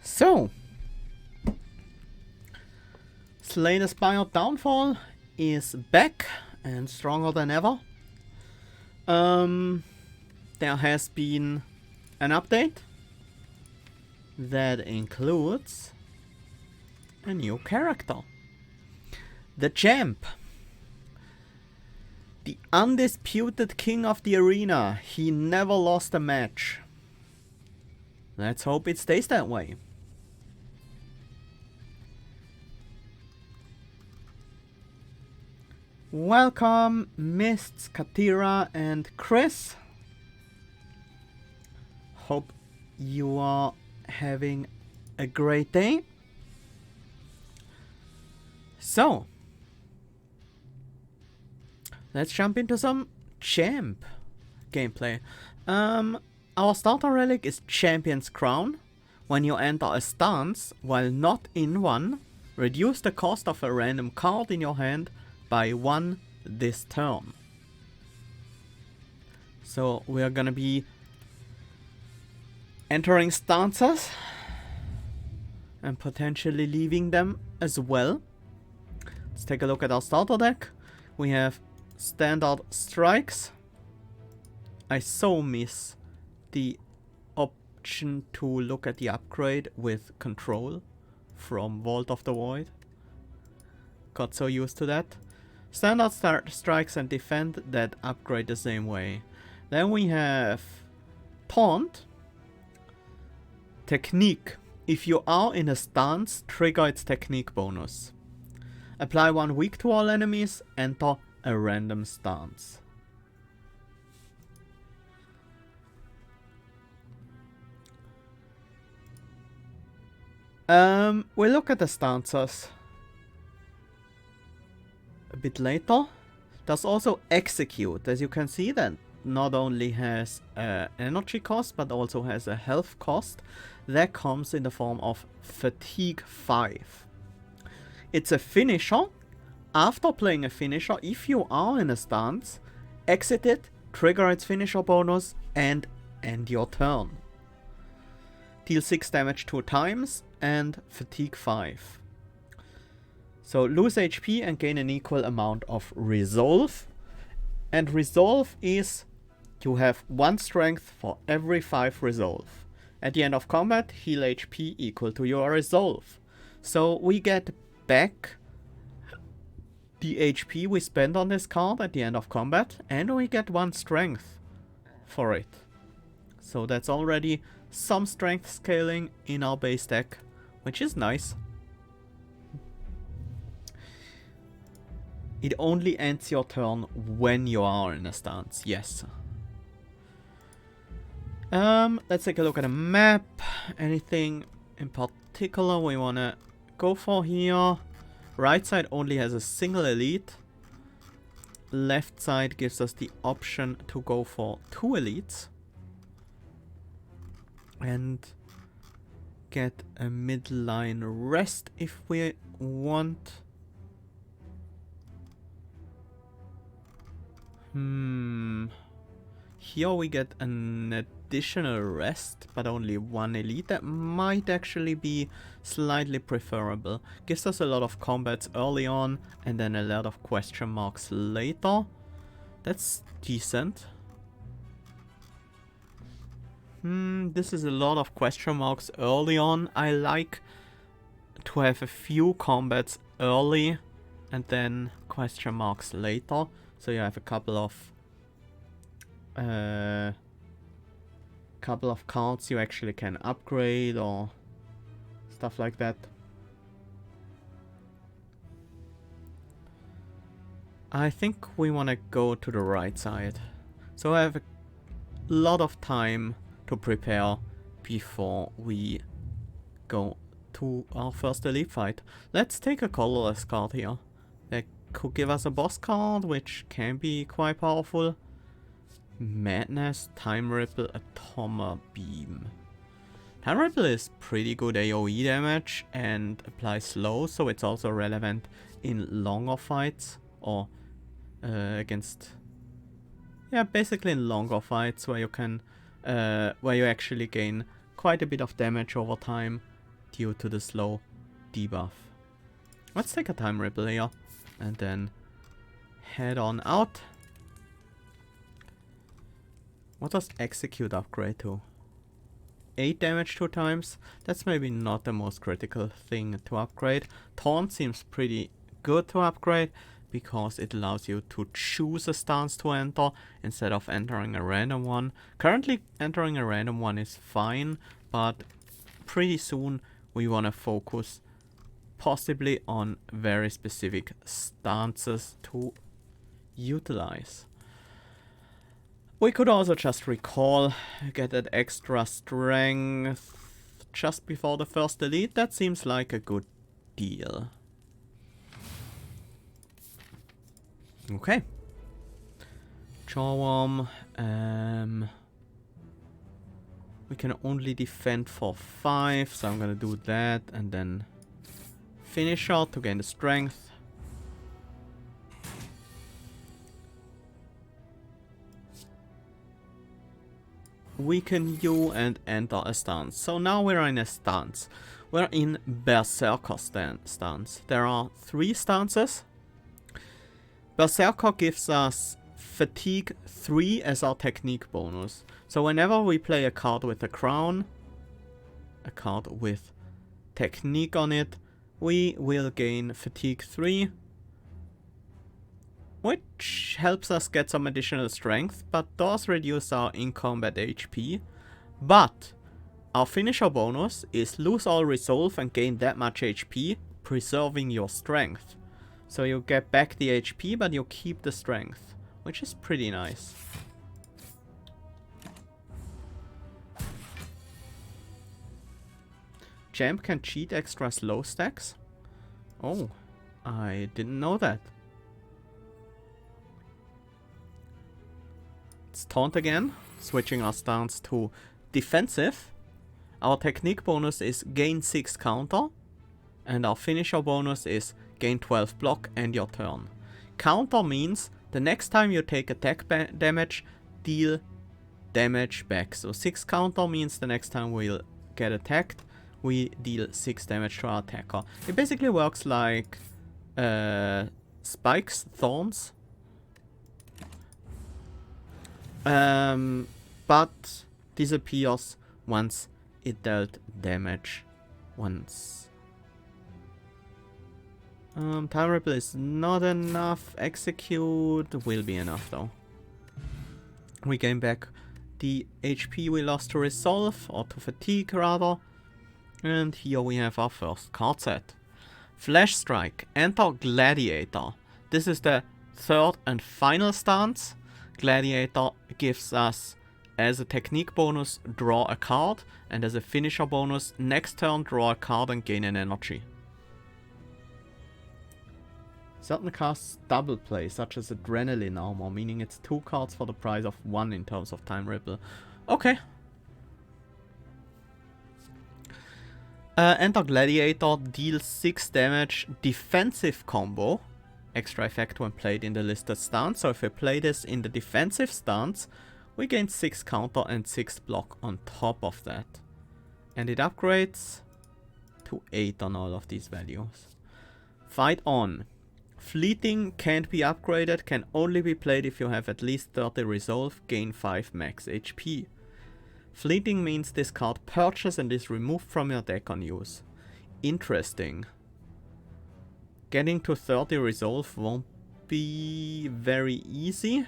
So, Slay the Spire Downfall is back and stronger than ever. There has been an update that includes a new character. The Champ. The undisputed king of the arena. He never lost a match. Let's hope it stays that way. Welcome, Mists, Katira, and Chris. Hope you are having a great day. So, let's jump into some Champ gameplay. Our starter relic is Champion's Crown. When you enter a stance while not in one, reduce the cost of a random card in your hand by 1 this turn. So we are gonna be entering stances and potentially leaving them as well. Let's take a look at our starter deck. We have standard strikes. I so miss the option to look at the upgrade with control from Vault of the Void. Got so used to that. Standard strikes and defend that upgrade the same way. Then we have Taunt. Technique. If you are in a stance, trigger its technique bonus. Apply 1 weak to all enemies, enter a random stance. We'll look at the stances a bit later. There's also Execute. As you can see, that not only has an energy cost but also has a health cost that comes in the form of Fatigue 5. It's a finisher. After playing a finisher, if you are in a stance, exit it, trigger its finisher bonus, and end your turn. Deal 6 damage 2 times and Fatigue 5. So lose HP and gain an equal amount of Resolve. And Resolve is you have 1 strength for every 5 Resolve. At the end of combat, heal HP equal to your Resolve. So we get back the HP we spent on this card at the end of combat, and we get 1 strength for it. So that's already some strength scaling in our base deck, which is nice. It only ends your turn when you are in a stance, yes. Let's take a look at the map. Anything in particular we wanna go for here? Right side only has a single elite. Left side gives us the option to go for 2 elites. And get a midline rest if we want. Here we get an additional rest, but only 1 elite. That might actually be slightly preferable. Gives us a lot of combats early on and then a lot of question marks later. That's decent. This is a lot of question marks early on. I like to have a few combats early and then question marks later. So you have a couple of cards you actually can upgrade or stuff like that. I think we want to go to the right side. So I have a lot of time to prepare before we go to our first elite fight. Let's take a colorless card here. That could give us a boss card, which can be quite powerful. Madness, Time Ripple, Atomic Beam. Time Ripple is pretty good AoE damage and applies slow, so it's also relevant in longer fights or against, yeah, basically in longer fights where you can where you actually gain quite a bit of damage over time due to the slow debuff. Let's take a time ripple here and then head on out. What does execute upgrade to? 8 damage 2 times. That's maybe not the most critical thing to upgrade. Taunt seems pretty good to upgrade because it allows you to choose a stance to enter instead of entering a random one. Currently entering a random one is fine, but pretty soon we want to focus possibly on very specific stances to utilize. We could also just recall, get that extra strength just before the first elite. That seems like a good deal. Okay. Jawworm. We can only defend for 5, so I'm gonna do that and then finish out to gain the strength. Weaken you and enter a stance. So now we're in a stance. We're in Berserker stance. There are 3 stances. Berserker gives us Fatigue 3 as our technique bonus. So whenever we play a card with a crown, a card with technique on it, we will gain Fatigue 3, which helps us get some additional strength, but does reduce our in-combat HP. But our finisher bonus is lose all resolve and gain that much HP, preserving your strength. So you get back the HP, but you keep the strength, which is pretty nice. Champ can cheat extra slow stacks? Oh, I didn't know that. Let's taunt again, switching our stance to defensive. Our technique bonus is gain 6 counter, and our finisher bonus is gain 12 block and your turn. Counter means the next time you take attack damage, deal damage back. So 6 counter means the next time we'll get attacked, we deal 6 damage to our attacker. It basically works like spikes, thorns. But disappears once it dealt damage once. Time ripple is not enough. Execute will be enough though. We gain back the HP we lost to resolve, or to fatigue rather. And here we have our first card set. Flash Strike, enter Gladiator. This is the 3rd and final stance. Gladiator gives us, as a technique bonus, draw a card, and as a finisher bonus, next turn draw a card and gain an energy. Certain casts double play, such as Adrenaline Armor, meaning it's 2 cards for the price of 1 in terms of time ripple. Okay. Enter Gladiator, deals 6 damage, defensive combo. Extra effect when played in the listed stance. So if we play this in the defensive stance, we gain 6 counter and 6 block on top of that. And it upgrades to 8 on all of these values. Fight on. Fleeting can't be upgraded, can only be played if you have at least 30 resolve, gain 5 max HP. Fleeting means this card purchase and is removed from your deck on use. Interesting. Getting to 30 resolve won't be very easy,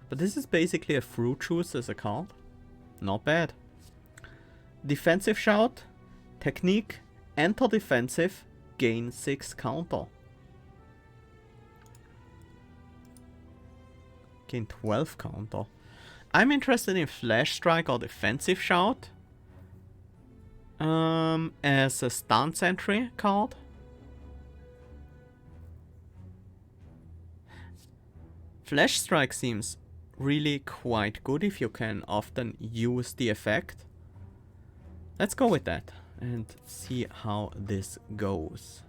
but this is basically a fruit juice as a card. Not bad. Defensive shout, technique, enter defensive, gain 6 counter. Gain 12 counter. I'm interested in Flash Strike or Defensive Shout as a stance entry card. Flash Strike seems really quite good if you can often use the effect. Let's go with that and see how this goes.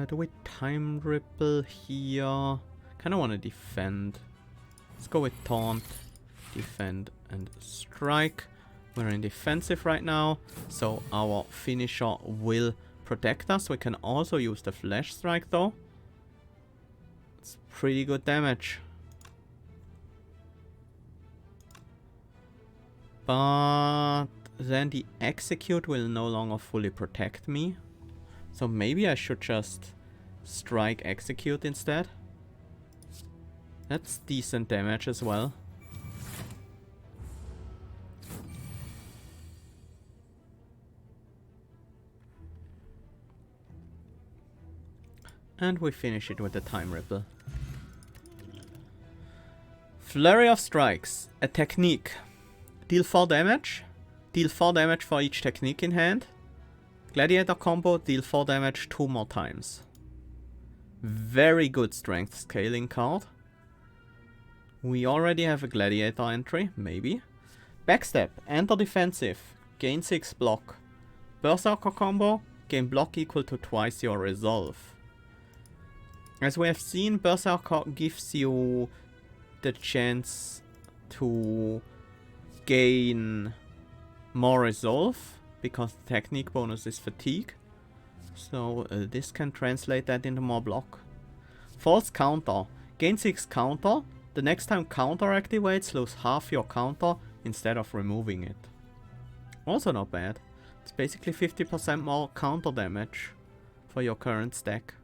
Do we time ripple here? Kinda wanna defend. Let's go with taunt, defend, and strike. We're in defensive right now, so our finisher will protect us. We can also use the flash strike though. It's pretty good damage. But then the execute will no longer fully protect me. So maybe I should just strike execute instead. That's decent damage as well. And we finish it with the time ripple. Flurry of strikes. A technique. Deal 4 damage. Deal 4 damage for each technique in hand. Gladiator Combo. Deal 4 damage 2 more times. Very good strength scaling card. We already have a Gladiator entry. Maybe. Backstep. Enter defensive. Gain 6 block. Berserker Combo. Gain block equal to twice your resolve. As we have seen, Berserker gives you the chance to gain more resolve, because the technique bonus is fatigue. So this can translate that into more block. False counter. Gain 6 counter. The next time counter activates, lose half your counter instead of removing it. Also not bad. It's basically 50% more counter damage for your current stack.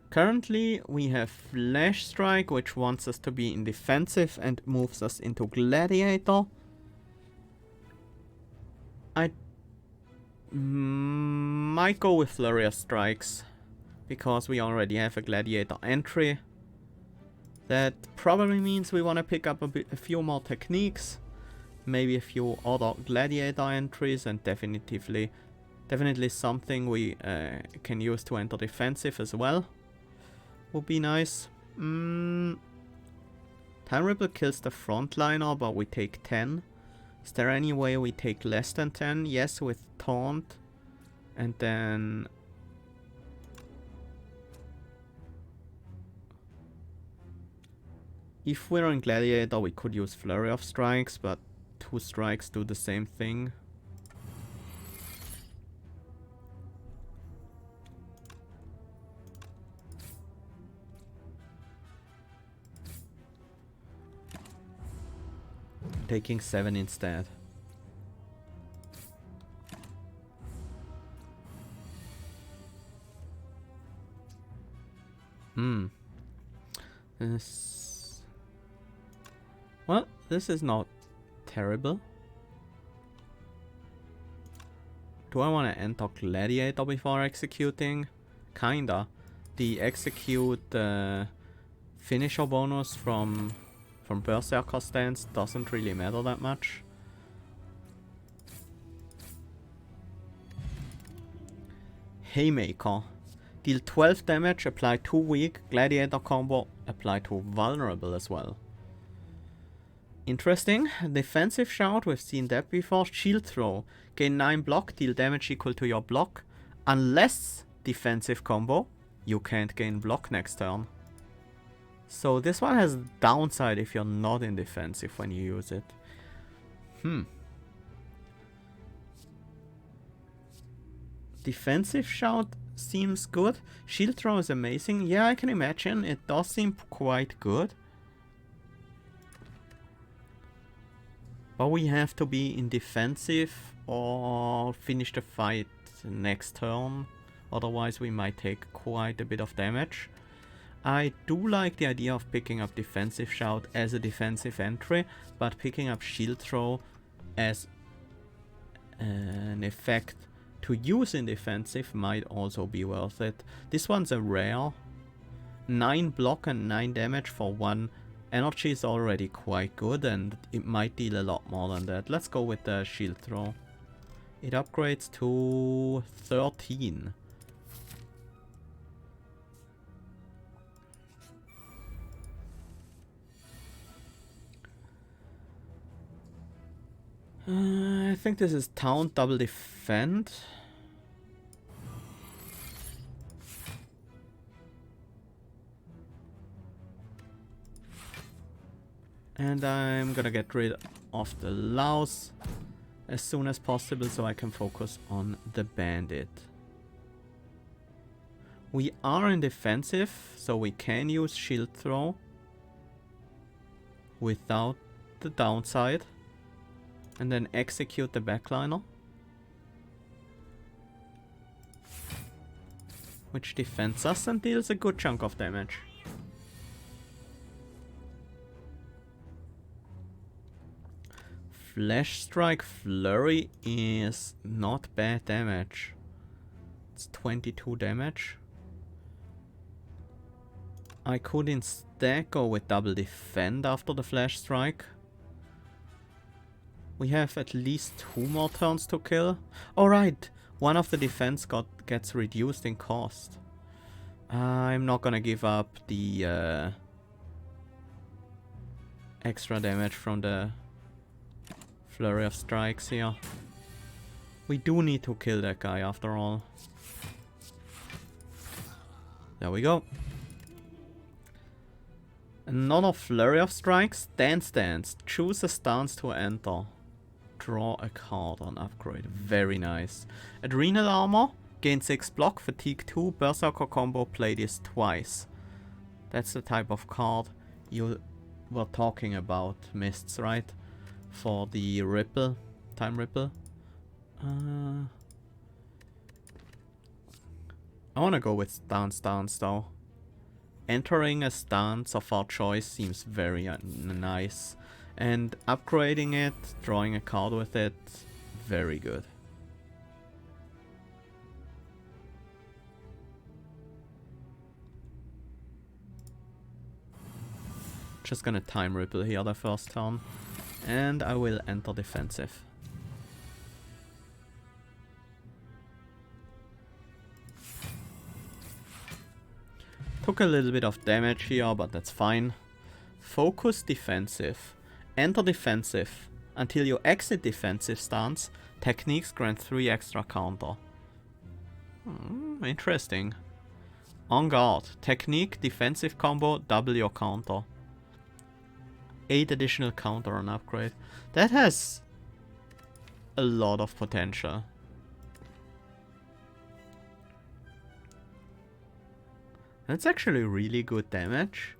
Currently we have Flash Strike, which wants us to be in defensive and moves us into Gladiator. I might go with Flurry of Strikes, because we already have a Gladiator entry. That probably means we want to pick up a few more techniques, maybe a few other Gladiator entries, and definitely something we can use to enter defensive as well. Would be nice. Time Ripple kills the frontliner, but we take 10. Is there any way we take less than 10? Yes, with Taunt. And then... if we're on Gladiator, we could use Flurry of Strikes, but 2 strikes do the same thing. Taking 7 instead. Well, this is not terrible. Do I want to enter Gladiator before executing? Kinda. The execute finisher bonus from Berserker stance doesn't really matter that much. Haymaker. Deal 12 damage, apply 2 weak. Gladiator Combo, apply 2 vulnerable as well. Interesting. Defensive shout, we've seen that before. Shield throw. Gain 9 block, deal damage equal to your block. Unless defensive combo, you can't gain block next turn. So this one has downside if you're not in defensive when you use it. Defensive shout seems good. Shield throw is amazing. Yeah, I can imagine. It does seem quite good. But we have to be in defensive or finish the fight next turn. Otherwise we might take quite a bit of damage. I do like the idea of picking up defensive shout as a defensive entry, but picking up shield throw as an effect to use in defensive might also be worth it. This one's a rare. 9 block and 9 damage for 1 energy is already quite good, and it might deal a lot more than that. Let's go with the shield throw. It upgrades to 13. I think this is taunt double defend. And I'm gonna get rid of the louse as soon as possible so I can focus on the bandit. We are in defensive, so we can use shield throw without the downside. And then execute the backliner, which defends us and deals a good chunk of damage. Flash Strike Flurry is not bad damage. It's 22 damage. I could instead go with double defend after the Flash Strike. We have at least 2 more turns to kill. Alright, one of the defense gets reduced in cost. I'm not gonna give up the extra damage from the flurry of strikes here. We do need to kill that guy after all. There we go. Another flurry of strikes. Stance. Choose a stance to enter. Draw a card on upgrade. Very nice. Adrenal armor. Gain 6 block. Fatigue 2. Berserker Combo. Play this twice. That's the type of card you were talking about, Mists, right? For the ripple. Time ripple. I wanna go with stance though. Entering a stance of our choice seems very nice. And upgrading it, drawing a card with it, very good. Just gonna time ripple here the first turn. And I will enter defensive. Took a little bit of damage here, but that's fine. Focus defensive. Enter defensive. Until you exit defensive stance, techniques grant 3 extra counter. Interesting. On guard. Technique, defensive combo, double your counter. 8 additional counter on upgrade. That has a lot of potential. That's actually really good damage.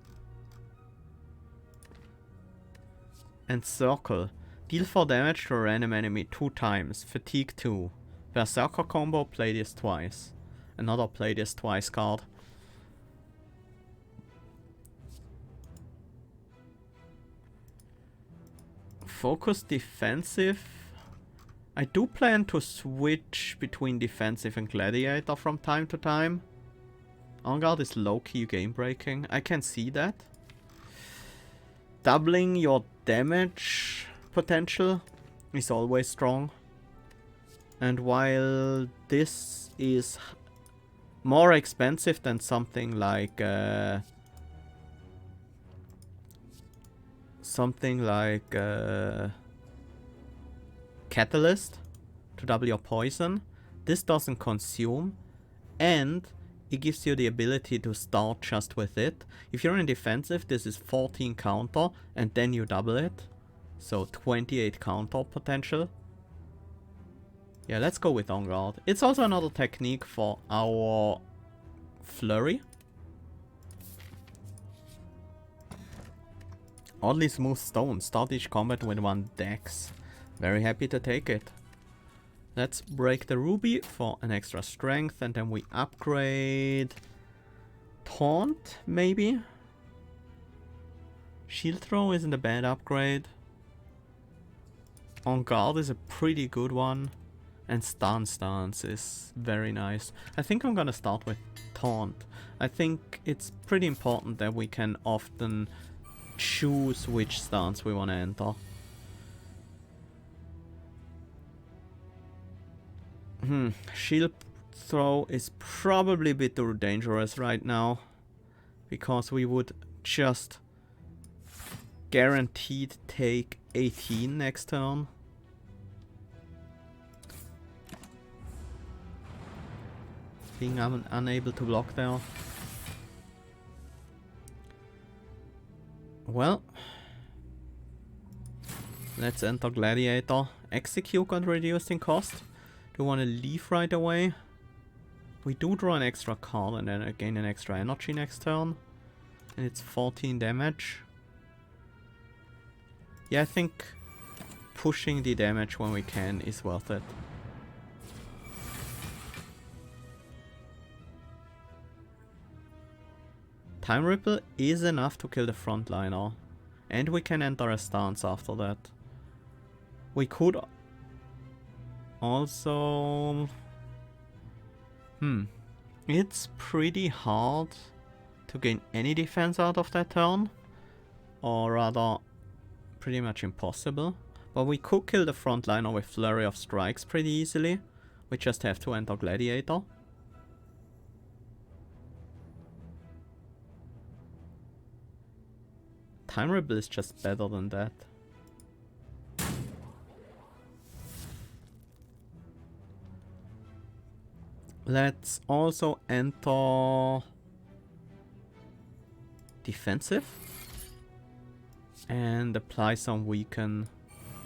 And circle. Deal 4 damage to a random enemy 2 times. Fatigue 2. Berserker Combo, play this twice. Another play this twice card. Focus defensive. I do plan to switch between defensive and gladiator from time to time. On guard is low-key game breaking. I can see that. Doubling your damage potential is always strong. And while this is more expensive than something like Catalyst to double your poison, this doesn't consume, and it gives you the ability to start just with it. If you're in defensive, this is 14 counter, and then you double it. So 28 counter potential. Yeah, let's go with On Guard. It's also another technique for our flurry. Oddly smooth stone. Start each combat with 1 dex. Very happy to take it. Let's break the ruby for an extra strength, and then we upgrade taunt, maybe? Shield throw isn't a bad upgrade. On guard is a pretty good one. And stance is very nice. I think I'm gonna start with taunt. I think it's pretty important that we can often choose which stance we want to enter. Shield throw is probably a bit too dangerous right now, because we would just guaranteed take 18 next turn. being unable to block there. Well, let's enter Gladiator. Execute got reduced in cost. Do you want to leave right away? We do draw an extra card and then again an extra energy next turn. And it's 14 damage. Yeah, I think pushing the damage when we can is worth it. Time Ripple is enough to kill the frontliner. And we can enter a stance after that. We could also... It's pretty hard to gain any defense out of that turn. Or rather, pretty much impossible. But we could kill the frontliner with Flurry of Strikes pretty easily. We just have to enter Gladiator. Time Ripple is just better than that. Let's also enter defensive and apply some weaken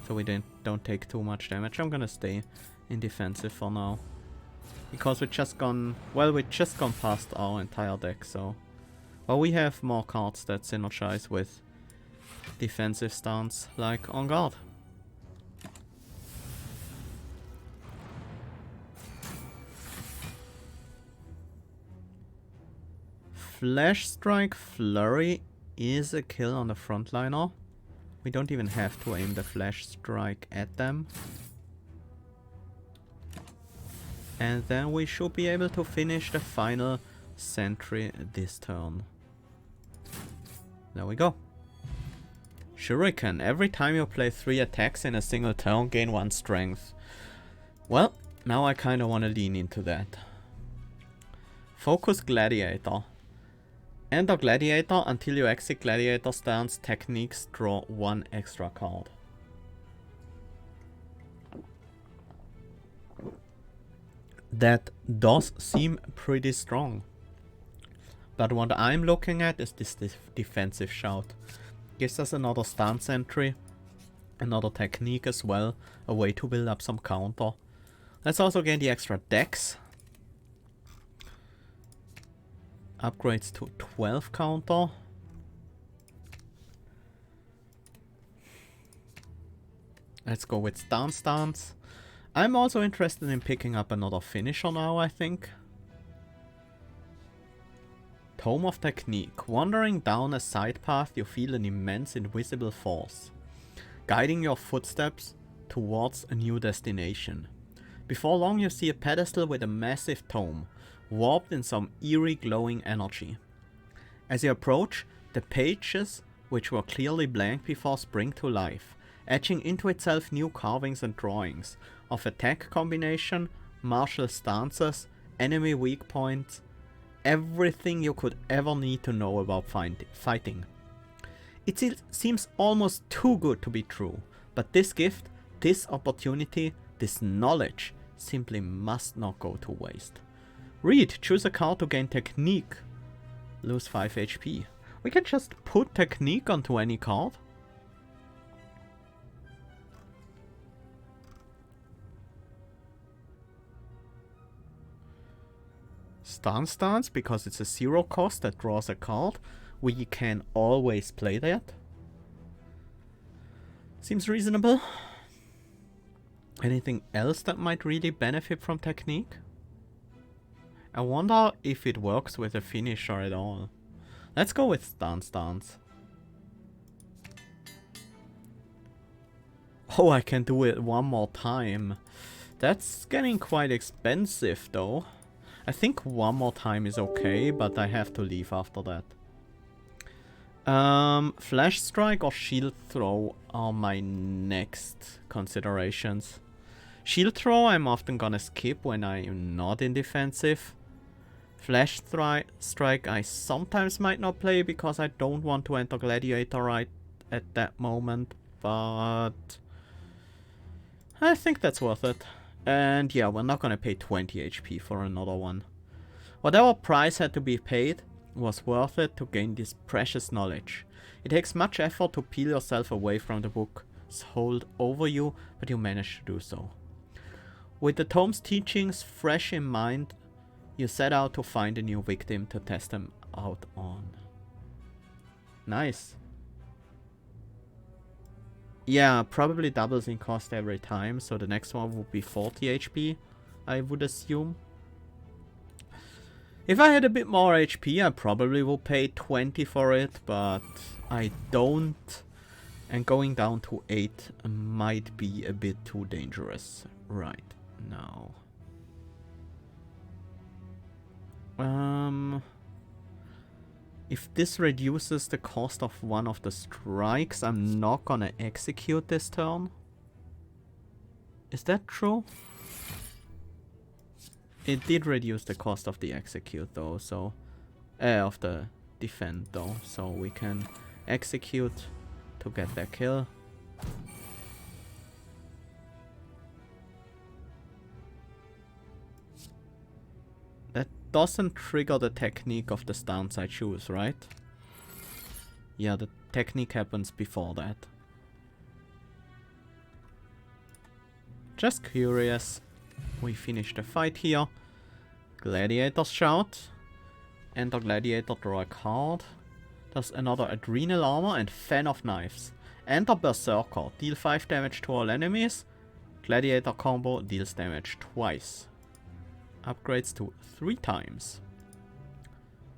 so we don't take too much damage. I'm gonna stay in defensive for now because we've just gone past our entire deck, so well, we have more cards that synergize with defensive stance, like On Guard. Flash Strike Flurry is a kill on the frontliner. We don't even have to aim the Flash Strike at them. And then we should be able to finish the final sentry this turn. There we go. Shuriken. Every time you play 3 attacks in a single turn, gain 1 strength. Well, now I kinda wanna lean into that. Focus Gladiator. Enter Gladiator until you exit Gladiator stance. Techniques, draw 1 extra card. That does seem pretty strong. But what I'm looking at is this defensive shout. Gives us another stance entry, another technique as well, a way to build up some counter. Let's also gain the extra dex. Upgrades to 12 counter. Let's go with stance. I'm also interested in picking up another finisher now, I think. Tome of Technique. Wandering down a side path, you feel an immense invisible force, guiding your footsteps towards a new destination. Before long you see a pedestal with a massive tome, warped in some eerie glowing energy. As you approach, the pages, which were clearly blank before, spring to life, etching into itself new carvings and drawings of attack combination, martial stances, enemy weak points, everything you could ever need to know about fighting. It seems almost too good to be true, but this gift, this opportunity, this knowledge simply must not go to waste. Read, choose a card to gain technique. Lose 5 HP. We can just put technique onto any card. Stance, because it's a 0 cost that draws a card. We can always play that. Seems reasonable. Anything else that might really benefit from technique? I wonder if it works with a finisher at all. Let's go with stance. Oh, I can do it one more time. That's getting quite expensive though. I think one more time is okay, but I have to leave after that. Flash Strike or Shield Throw are my next considerations. Shield Throw I'm often gonna skip when I'm not in defensive. Flash Strike I sometimes might not play because I don't want to enter Gladiator right at that moment, but I think that's worth it. And yeah, we're not gonna pay 20 HP for another one. Whatever price had to be paid was worth it to gain this precious knowledge. It takes much effort to peel yourself away from the book's hold over you, but you managed to do so. With the tome's teachings fresh in mind, you set out to find a new victim to test them out on. Nice. Yeah, probably doubles in cost every time, so the next one would be 40 HP, I would assume. If I had a bit more HP, I probably would pay 20 for it, but I don't. And going down to 8 might be a bit too dangerous right now. If this reduces the cost of one of the strikes, I'm not gonna execute this turn. Is that true? It did reduce the cost of the execute though, so... of the defend though, so we can execute to get that kill. That doesn't trigger the technique of the stance I choose, right? Yeah, the technique happens before that. Just curious. We finish the fight here. Gladiator's shout. Enter Gladiator, draw a card. There's another Adrenal Armor and Fan of Knives. Enter Berserker, deal 5 damage to all enemies. Gladiator Combo deals damage twice. Upgrades to 3 times.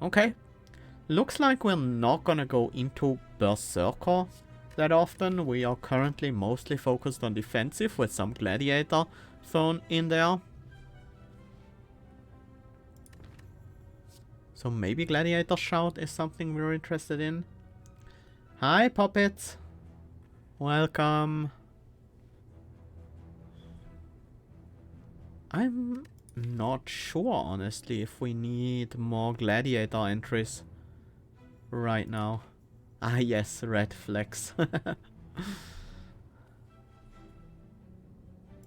Okay. Looks like we're not gonna go into Berserker that often. We are currently mostly focused on defensive with some Gladiator thrown in there. So maybe Gladiator Shout is something we're interested in. Hi puppets! Welcome! I'm not sure honestly if we need more Gladiator entries right now. Ah yes, red flex.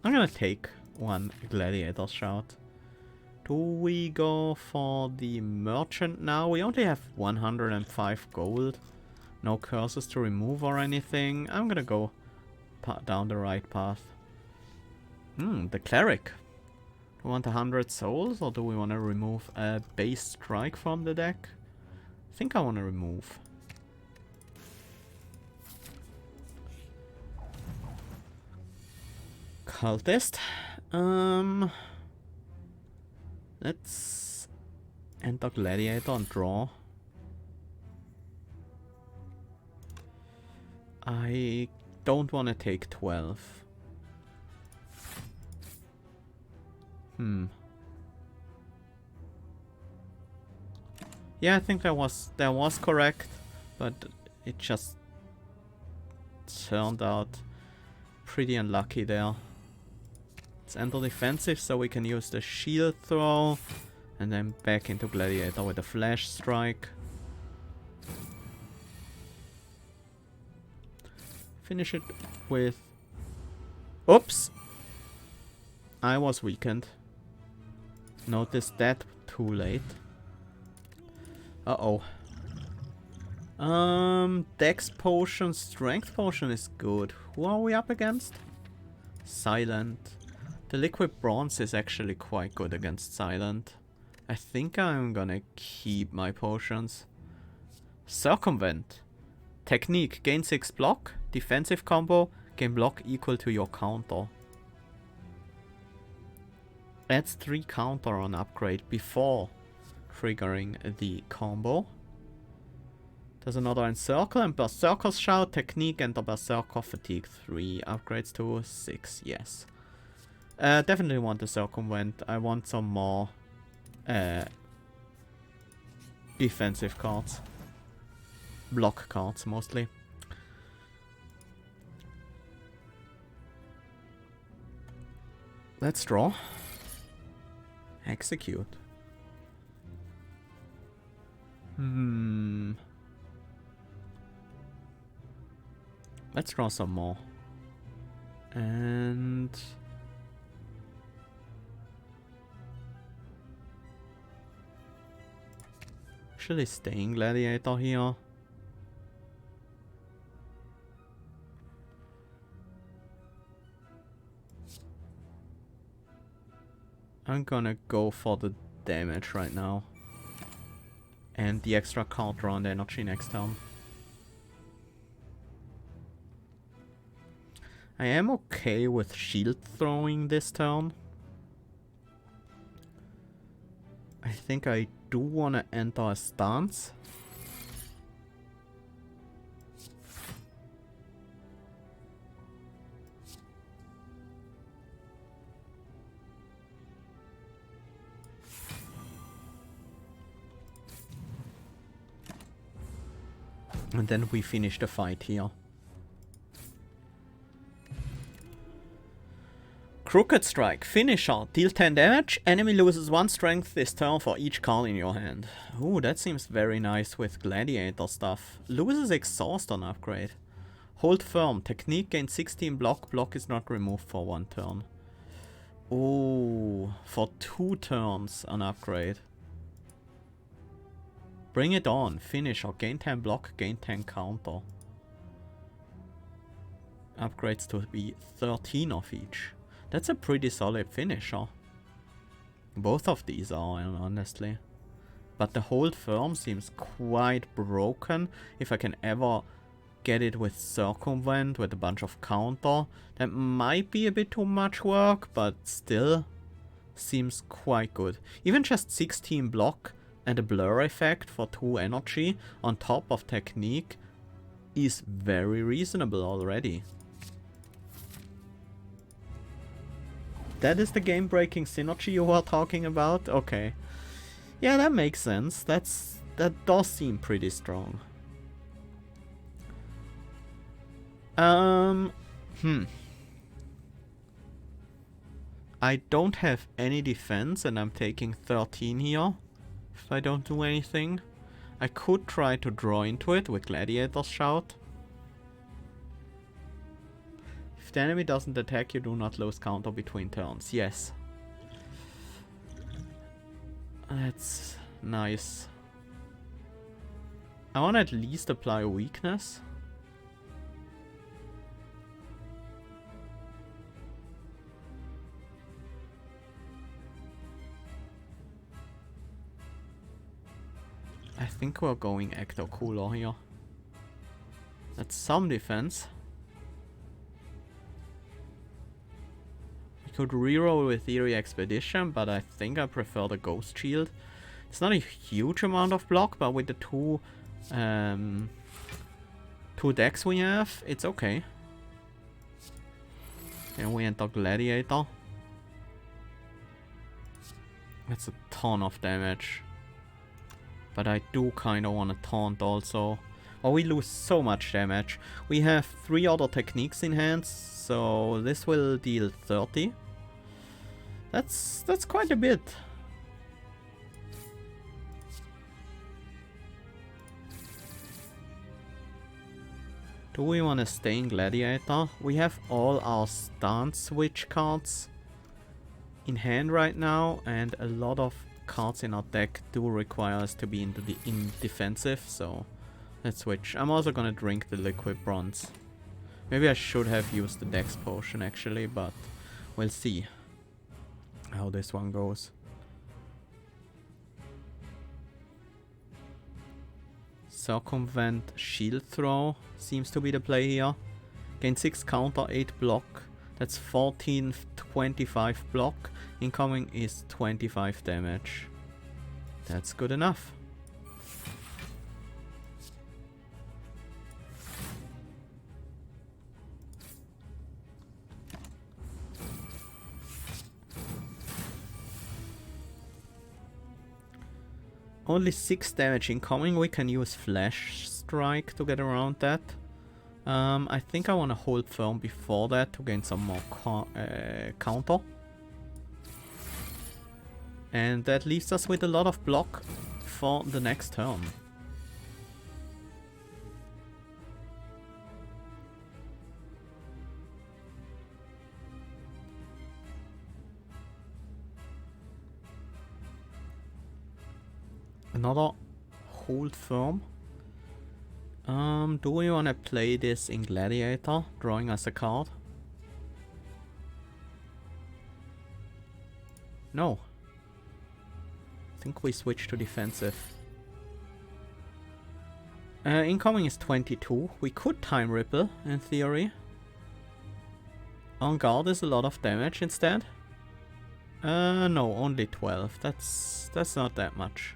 I'm gonna take one Gladiator Shout. Do we go for the merchant now? We only have 105 gold. No curses to remove or anything. I'm gonna go down the right path. The cleric. Do we want 100 souls or do we want to remove a base strike from the deck? I think I want to remove. Cultist. Let's enter Gladiator and draw. I don't want to take 12. Yeah, I think that was correct, but it just turned out pretty unlucky there. Let's enter defensive so we can use the shield throw and then back into Gladiator with a flash strike. Finish it with... Oops! I was weakened. Noticed that too late. Uh-oh. Dex potion, strength potion is good. Who are we up against? Silent. The liquid bronze is actually quite good against Silent. I think I'm gonna keep my potions. Circumvent. Technique. Gain 6 block. Defensive combo. Gain block equal to your counter. Adds 3 counter on upgrade before triggering the combo. There's another Encircle and Berserker's Shout. Technique and the Berserker Fatigue 3. Upgrades to 6, yes. Definitely want to circumvent. I want some more defensive cards. Block cards mostly. Let's draw. Execute. Let's draw some more. And... actually staying Gladiator here. I'm gonna go for the damage right now. And the extra card draw on the energy next turn. I am okay with shield throwing this turn. I think I do want to enter a stance. And then we finish the fight here. Crooked Strike, finisher, deal 10 damage, enemy loses 1 strength this turn for each card in your hand. Ooh, that seems very nice with Gladiator stuff. Loses exhaust on upgrade. Hold firm, technique gains 16 block, block is not removed for 1 turn. Ooh, for 2 turns on upgrade. Bring it on, finisher, gain 10 block, gain 10 counter. Upgrades to be 13 of each. That's a pretty solid finisher. Both of these are, honestly. But the hold firm seems quite broken. If I can ever get it with circumvent, with a bunch of counter, that might be a bit too much work, but still seems quite good. Even just 16 block and a blur effect for 2 energy on top of technique is very reasonable already. That is the game-breaking synergy you were talking about? Okay. Yeah, that makes sense. That does seem pretty strong. I don't have any defense and I'm taking 13 here. If I don't do anything. I could try to draw into it with Gladiator's Shout. If the enemy doesn't attack, you do not lose counter between turns. Yes. That's nice. I want to at least apply a weakness. I think we're going Ecto Cooler here. That's some defense. Could reroll with Theory Expedition, but I think I prefer the Ghost Shield. It's not a huge amount of block, but with the two decks we have, it's okay. And we enter Gladiator. That's a ton of damage. But I do kind of want to taunt also. Or we lose so much damage. We have 3 other techniques in hand, so this will deal 30. That's quite a bit. Do we want to stay in Gladiator? We have all our stance switch cards in hand right now, and a lot of cards in our deck do require us to be in defensive, so let's switch. I'm also gonna drink the liquid bronze. Maybe I should have used the dex potion actually, but we'll see how this one goes. Circumvent shield throw seems to be the play here. Gain 6 counter, 8 block. That's 14, 25 block. Incoming is 25 damage. That's good enough. Only 6 damage incoming. We can use Flash Strike to get around that. I think I want to hold firm before that to gain some more counter. And that leaves us with a lot of block for the next turn. Another hold firm. Do we want to play this in Gladiator, drawing us a card? No. I think we switch to defensive. Incoming is 22. We could time ripple, in theory. On guard is a lot of damage instead. No, only 12. That's not that much.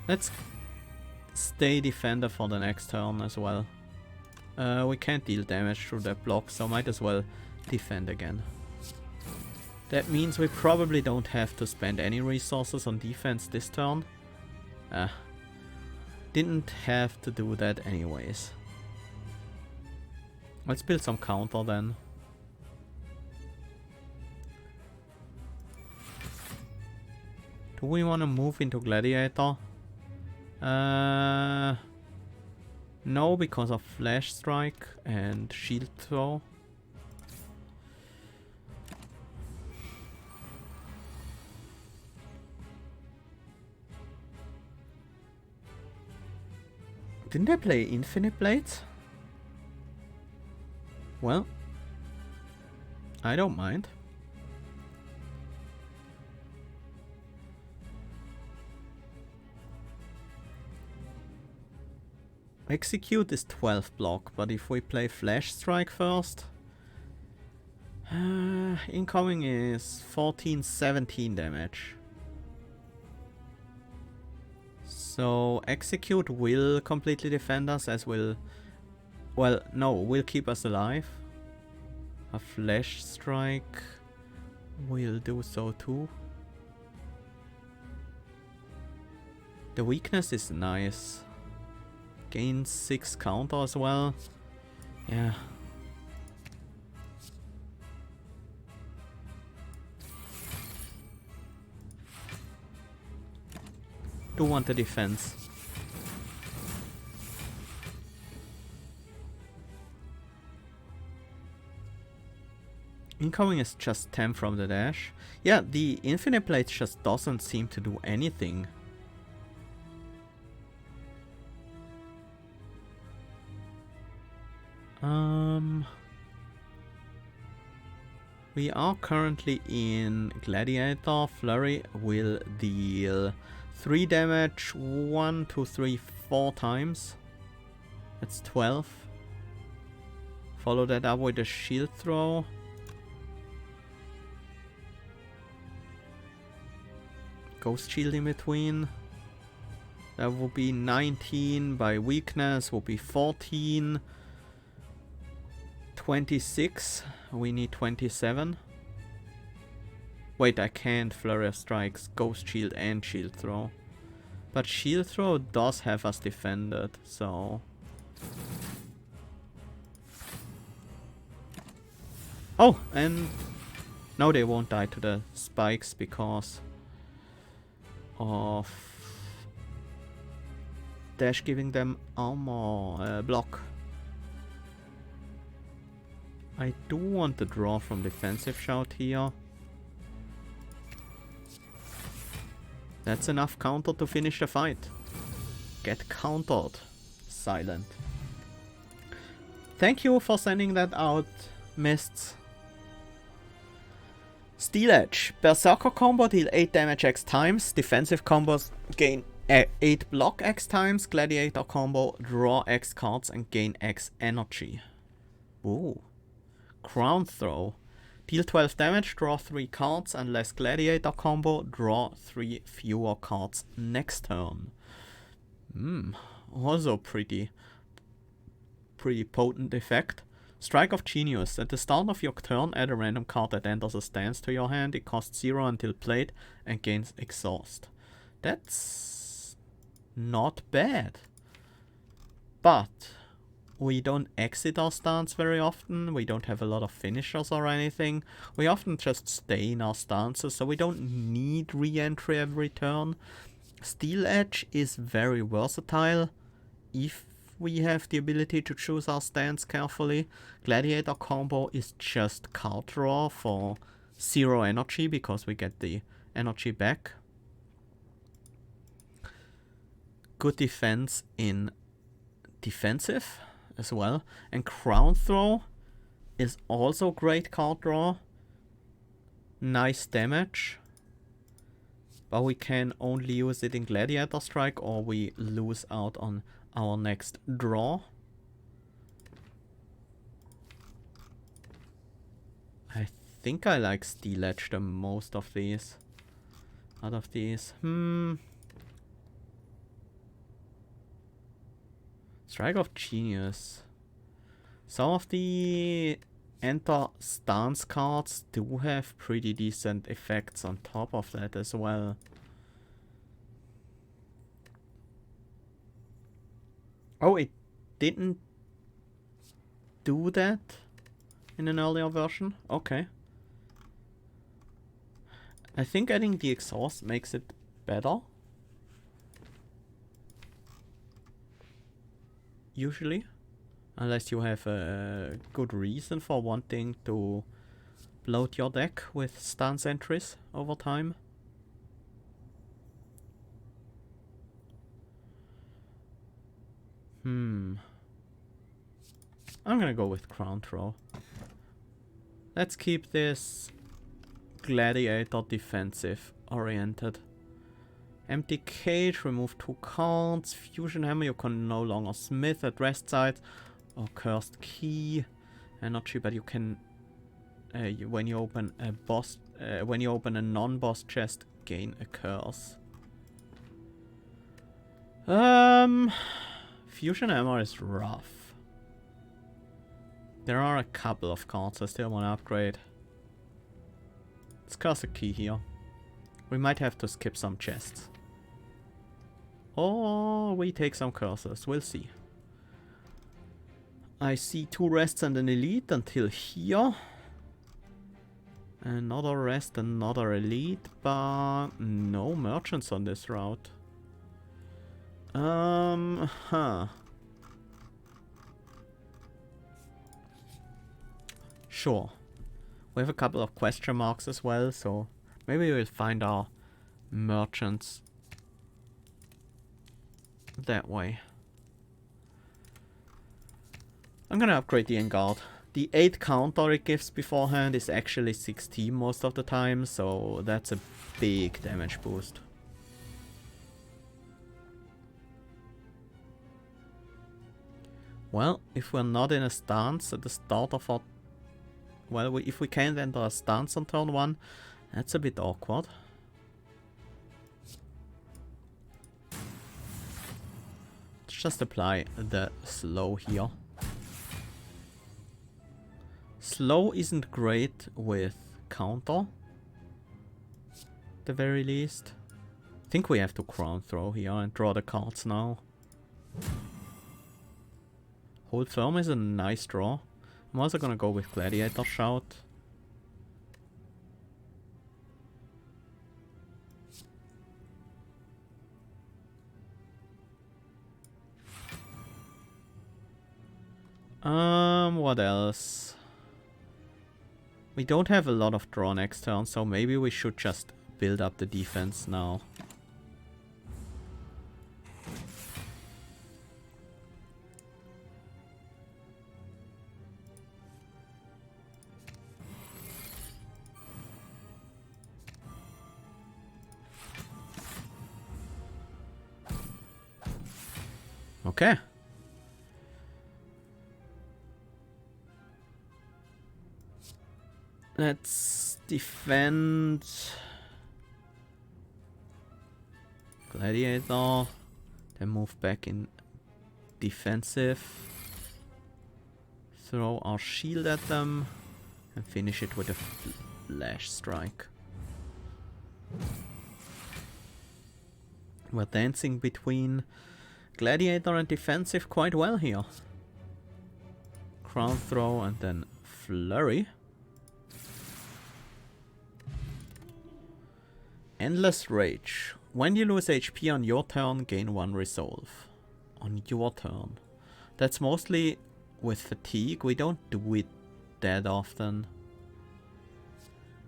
Let's stay defender for the next turn as well. We can't deal damage through that block, so might as well defend again. That means we probably don't have to spend any resources on defense this turn. Didn't have to do that anyways. Let's build some counter then. Do we want to move into Gladiator? No, because of Flash Strike and Shield Throw. Didn't I play Infinite Blades? Well, I don't mind. Execute is 12 block, but if we play Flash Strike first, incoming is 14-17 damage. So execute will completely defend us, as will, well, no, will keep us alive. A Flash Strike will do so too. The weakness is nice. Gain 6 counter as well. Yeah. Do want the defense. Incoming is just 10 from the dash. Yeah, the Infinite Blades just doesn't seem to do anything. We are currently in Gladiator. Flurry will deal 3 damage 1, 2, 3, 4 times. That's 12. Follow that up with a shield throw. Ghost shield in between. That will be 19 by weakness, will be 14. 26. We need 27. Wait, I can't Flurry of Strikes, Ghost Shield and Shield Throw. But Shield Throw does have us defended, so... Oh, and... No, they won't die to the spikes because... of... Dash giving them armor, block. I do want to draw from defensive shout here. That's enough counter to finish the fight. Get countered. Silent. Thank you for sending that out, Mists. Steel Edge. Berserker Combo deal 8 damage X times. Defensive combos gain 8 block X times. Gladiator Combo draw X cards and gain X energy. Ooh. Crown Throw. Deal 12 damage, draw 3 cards, unless Gladiator Combo, draw 3 fewer cards next turn. Also pretty potent effect. Strike of Genius. At the start of your turn, add a random card that enters a stance to your hand. It costs 0 until played and gains Exhaust. That's not bad. But we don't exit our stance very often. We don't have a lot of finishers or anything. We often just stay in our stances, so we don't need re-entry every turn. Steel Edge is very versatile if we have the ability to choose our stance carefully. Gladiator Combo is just card draw for 0 energy because we get the energy back. good defense in defensive as well. And Crown Throw is also great card draw. Nice damage. But we can only use it in Gladiator Strike or we lose out on our next draw. I think I like Steel Edge the most of these. Out of these. Strike of Genius. Some of the Enter stance cards do have pretty decent effects on top of that as well. Oh, it didn't do that in an earlier version? Okay. I think adding the exhaust makes it better. Usually. Unless you have a good reason for wanting to bloat your deck with stance entries over time. I'm gonna go with Crown Throw. Let's keep this Gladiator defensive oriented. Empty Cage, remove 2 cards. Fusion Hammer, you can no longer smith at rest side. Or Cursed Key. Energy, but you can when you open a boss when you open a non-boss chest, gain a curse. Fusion Hammer is rough. There are a couple of cards I still want to upgrade. Let's cast a key here. We might have to skip some chests. Or we take some curses, we'll see. I see 2 rests and an elite until here. Another rest, another elite, but no merchants on this route. Sure. We have a couple of question marks as well, so maybe we'll find our merchants that way. I'm gonna upgrade the Engard. The 8 counter it gives beforehand is actually 16 most of the time, so that's a big damage boost. Well, if we're not in a stance at the start of our... Well, if we can't enter a stance on turn 1, that's a bit awkward. Let's just apply the slow here. Slow isn't great with counter, at the very least. I think we have to Crown Throw here and draw the cards now. Hold Firm is a nice draw. I'm also gonna go with Gladiator Shout. What else? We don't have a lot of draw next turn, so maybe we should just build up the defense now. Okay. Let's defend Gladiator, then move back in defensive, throw our shield at them, and finish it with a flash strike. We're dancing between Gladiator and defensive quite well here. Crown Throw and then Flurry. Endless Rage. When you lose HP on your turn, gain 1 resolve. On your turn. That's mostly with fatigue. We don't do it that often.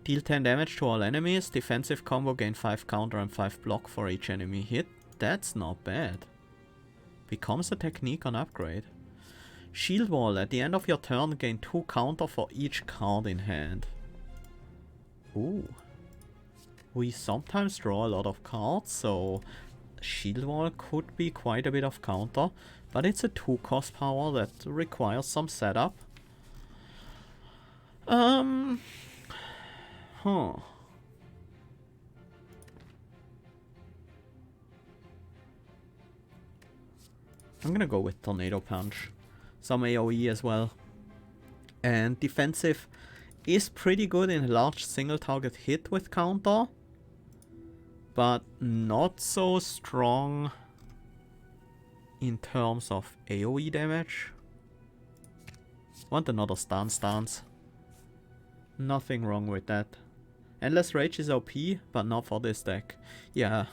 Deal 10 damage to all enemies. Defensive combo, gain 5 counter and 5 block for each enemy hit. That's not bad. becomes a technique on upgrade. Shield Wall. At the end of your turn, gain 2 counter for each card in hand. Ooh. We sometimes draw a lot of cards, so Shield Wall could be quite a bit of counter. But it's a 2-cost power that requires some setup. Huh. I'm gonna go with Tornado Punch. Some AoE as well. And defensive is pretty good in a large single target hit with counter. But not so strong in terms of AoE damage. Want another stance. Nothing wrong with that. Endless Rage is OP, but not for this deck. Yeah.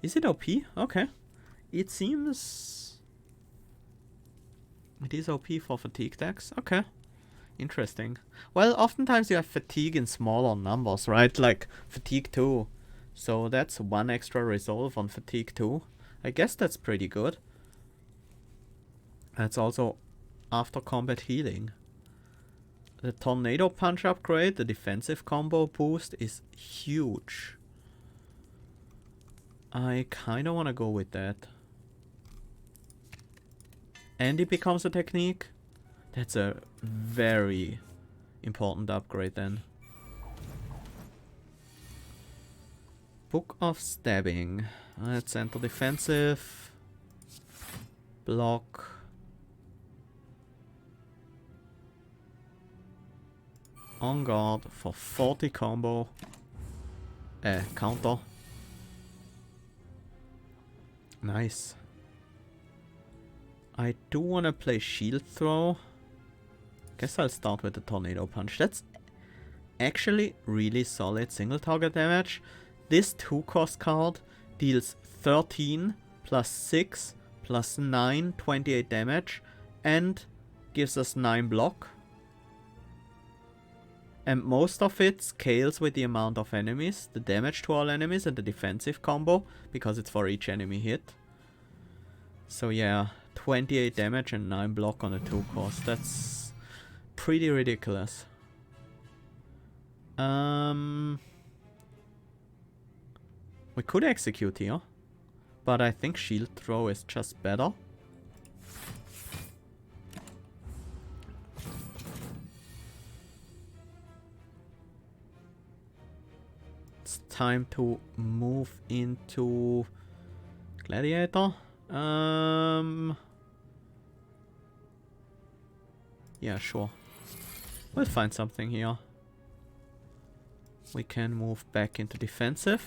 Is it OP? Okay. It seems... It is OP for fatigue decks? Okay. Interesting. Well, oftentimes you have fatigue in smaller numbers, right? Like fatigue 2. So that's 1 extra resolve on fatigue 2. I guess that's pretty good. That's also after combat healing. The Tornado Punch upgrade, the defensive combo boost, is huge. I kinda wanna go with that. And it becomes a technique. That's a very important upgrade then. Book of Stabbing. Let's enter defensive. Block. On guard for 40 combo. Counter. Nice. I do want to play Shield Throw. Guess I'll start with the Tornado Punch. That's actually really solid single target damage. This 2-cost card deals 13 plus 6 plus 9, 28 damage, and gives us 9 block. And most of it scales with the amount of enemies, the damage to all enemies, and the defensive combo, because it's for each enemy hit. So yeah, 28 damage and 9 block on a 2-cost. That's pretty ridiculous. We could execute here, but I think Shield Throw is just better. It's time to move into Gladiator. Yeah, sure. We'll find something here. We can move back into defensive.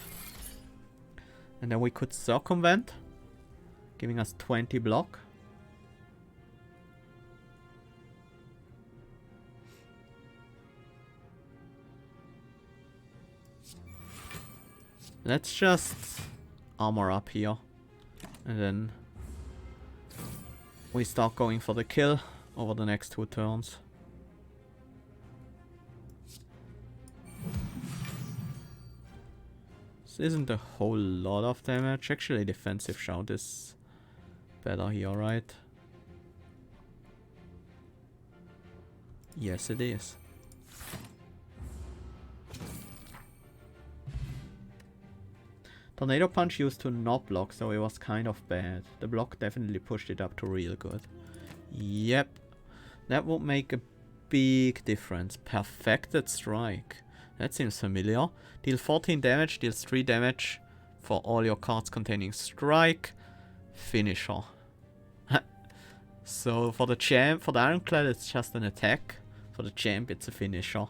And then we could circumvent, giving us 20 block. Let's just armor up here. And then we start going for the kill over the next 2 turns. This isn't a whole lot of damage. Actually, defensive shout is better here, right? Yes, it is. Tornado Punch used to not block, so it was kind of bad. The block definitely pushed it up to real good. Yep. That would make a big difference. Perfected Strike. That seems familiar. Deal 14 damage, deals 3 damage for all your cards containing Strike. Finisher. So for the champ, for the Ironclad it's just an attack. For the champ it's a finisher.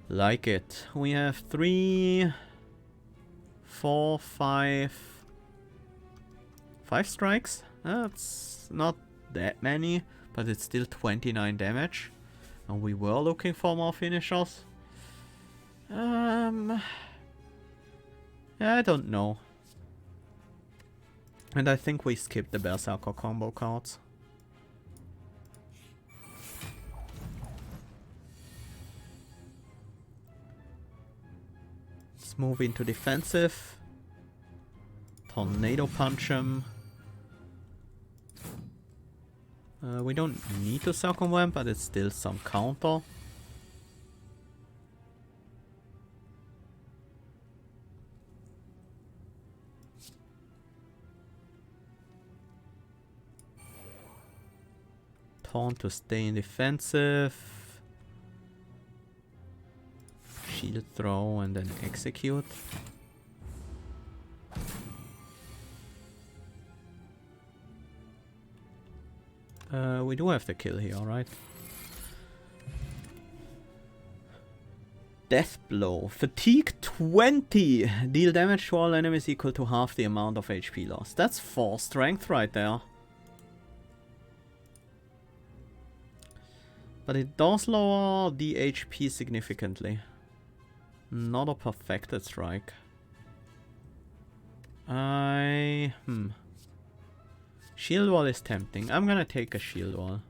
Like it. We have 3, 4, 5 strikes. That's not that many, but it's still 29 damage. And we were looking for more finishers. Yeah, I don't know. And I think we skipped the Berserker Combo cards. Let's move into defensive. Tornado Punch him. We don't need to circumvent, but it's still some counter. Taunt to stay in defensive. Shield throw and then execute. We do have the kill here, right? Death blow. Fatigue 20. Deal damage to all enemies equal to half the amount of HP lost. That's 4 strength right there. But it does lower the HP significantly. Not a perfected strike. Shield wall is tempting. I'm gonna take a shield wall.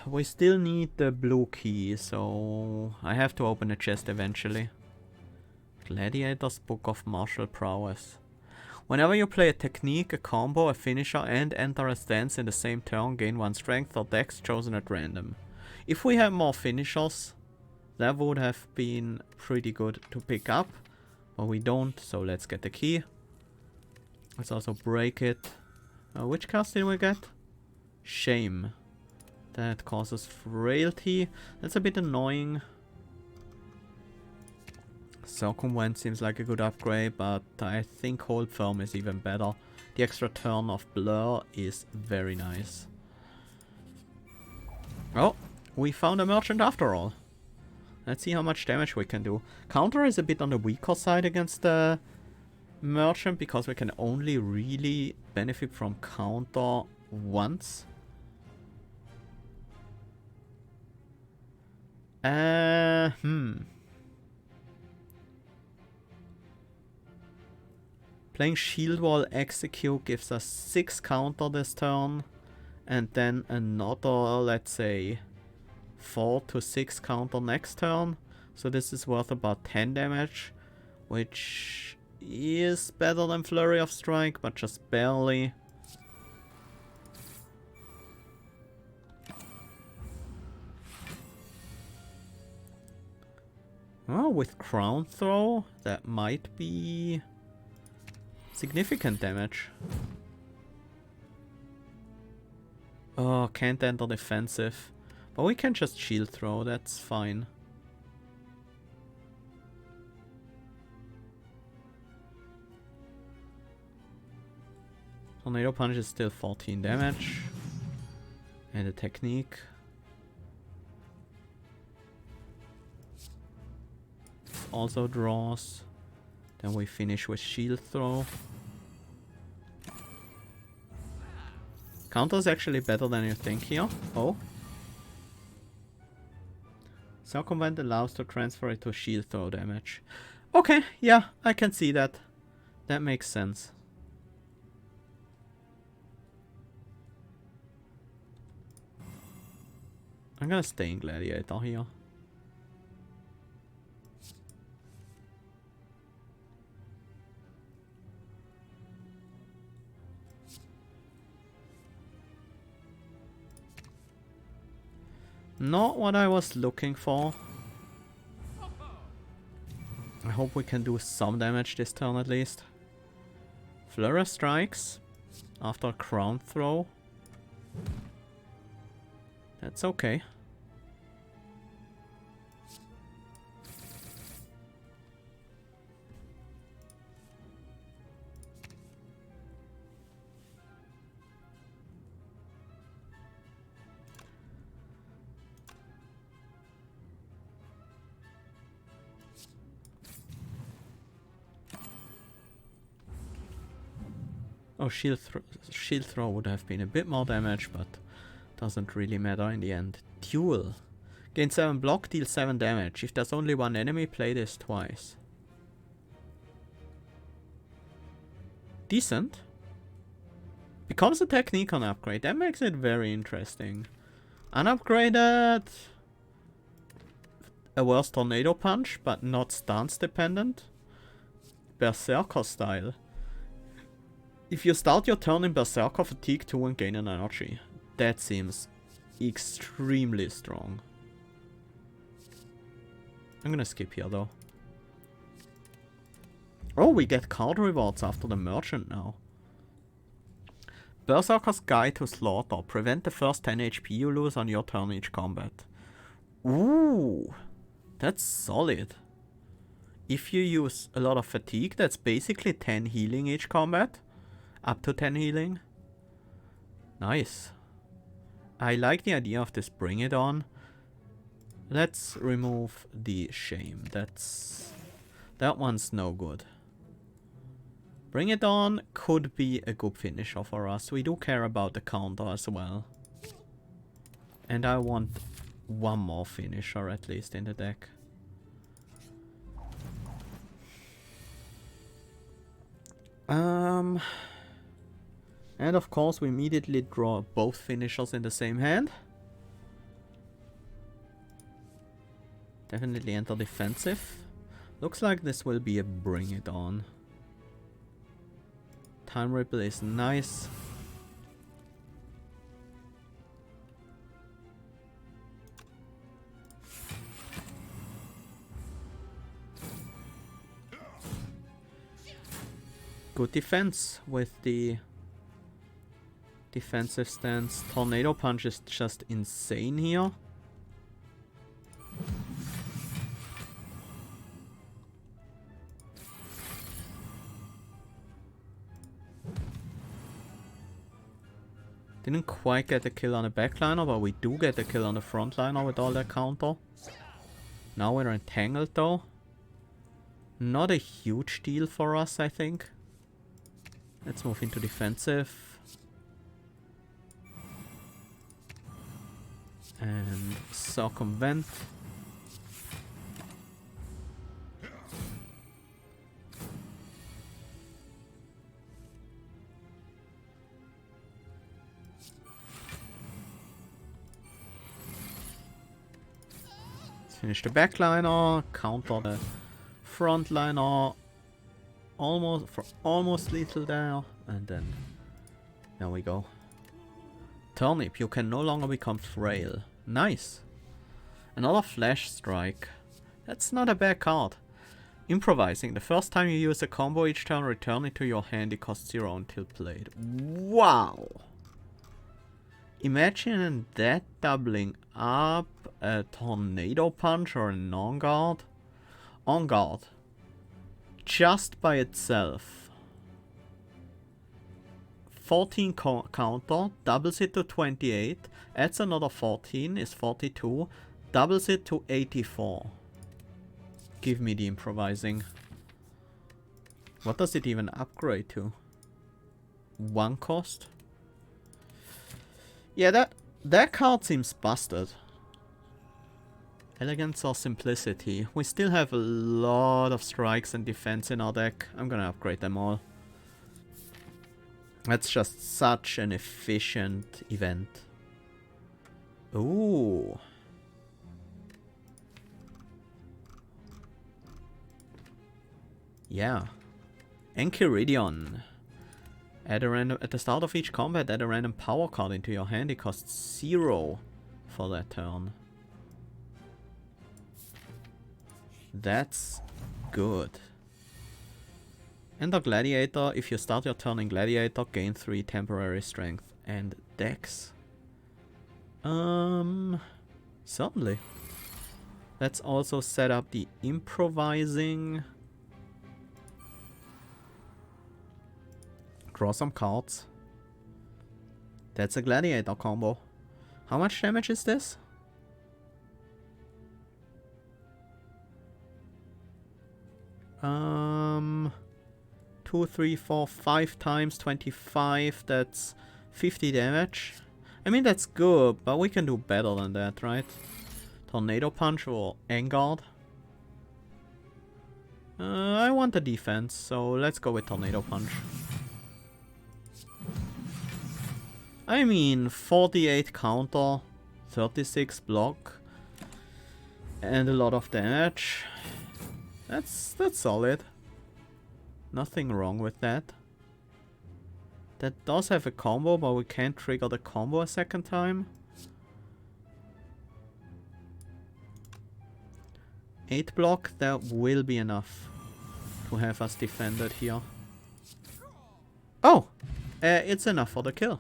We still need the blue key, so I have to open a chest eventually. Gladiator's Book of Martial Prowess. Whenever you play a technique, a combo, a finisher, and enter a stance in the same turn, gain 1 strength or dex chosen at random. If we had more finishers, that would have been pretty good to pick up. But we don't, so let's get the key. Let's also break it. Which cast did we get? Shame. That causes frailty. That's a bit annoying. Circumvent seems like a good upgrade, but I think Hold Firm is even better. The extra turn of Blur is very nice. Oh, we found a merchant after all. Let's see how much damage we can do. Counter is a bit on the weaker side against the merchant because we can only really benefit from counter once. Playing Shield Wall Execute gives us 6 counter this turn, and then another, let's say, 4 to 6 counter next turn. So this is worth about 10 damage, which is better than Flurry of Strike, but just barely. Oh, with Crown Throw, that might be significant damage. Oh, can't enter defensive. But we can just Shield Throw, that's fine. Tornado Punch is still 14 damage. And a technique. Also draws. Then we finish with Shield Throw. Counter is actually better than you think here. Oh. Circumvent allows to transfer it to Shield Throw damage. Okay, yeah, I can see that. That makes sense. I'm gonna stay in Gladiator here. Not what I was looking for. I hope we can do some damage this turn at least. Flurry strikes after a Crown Throw. That's okay. Oh, shield throw would have been a bit more damage, but doesn't really matter in the end. Duel. Gain 7 block, deal 7 damage. If there's only one enemy, play this twice. Decent. Becomes a technique on upgrade. That makes it very interesting. Unupgraded. A worse tornado punch, but not stance dependent. Berserker style. If you start your turn in Berserker, fatigue 2 and gain an energy. That seems extremely strong. I'm gonna skip here though. Oh, we get card rewards after the merchant now. Berserker's Guide to Slaughter. Prevent the first 10 HP you lose on your turn each combat. Ooh, that's solid. If you use a lot of fatigue, that's basically 10 healing each combat. Up to 10 healing. Nice. I like the idea of this bring it on. Let's remove the shame. That one's no good. Bring it on could be a good finisher for us. We do care about the counter as well. And I want one more finisher at least in the deck. And of course we immediately draw both finishers in the same hand. Definitely enter defensive. Looks like this will be a bring it on. Time Ripple is nice. Good defense with the defensive stance. Tornado Punch is just insane here. Didn't quite get the kill on the backliner, but we do get the kill on the frontliner with all that counter. Now we're entangled though. Not a huge deal for us, I think. Let's move into defensive. And circumvent. Finish the backliner, counter the frontliner, almost lethal there, and then there we go. Turnip, you can no longer become frail. Nice. Another flash strike. That's not a bad card. Improvising. The first time you use a combo each turn, return it to your hand. It costs 0 until played. Wow. Imagine that doubling up a Tornado Punch or an On Guard. On Guard. Just by itself. 14 counter, doubles it to 28, adds another 14, is 42, doubles it to 84. Give me the improvising. What does it even upgrade to? 1 cost? Yeah, that card seems busted. Elegance or simplicity? We still have a lot of strikes and defense in our deck. I'm gonna upgrade them all. That's just such an efficient event. Ooh. Yeah. Enchiridion. At the start of each combat, add a random power card into your hand. It costs 0 for that turn. That's good. Enter Gladiator. If you start your turn in Gladiator, gain 3 temporary strength and dex. Certainly. Let's also set up the improvising. Draw some cards. That's a Gladiator combo. How much damage is this? Two, 3, 4, 5 times 25. That's 50 damage. I mean, that's good, but we can do better than that, right? Tornado Punch or Engard. I want the defense, so let's go with Tornado Punch. I mean, 48 counter, 36 block, and a lot of damage. That's solid. Nothing wrong with that. That does have a combo, but we can't trigger the combo a second time. 8 block, that will be enough to have us defended here. Oh! It's enough for the kill.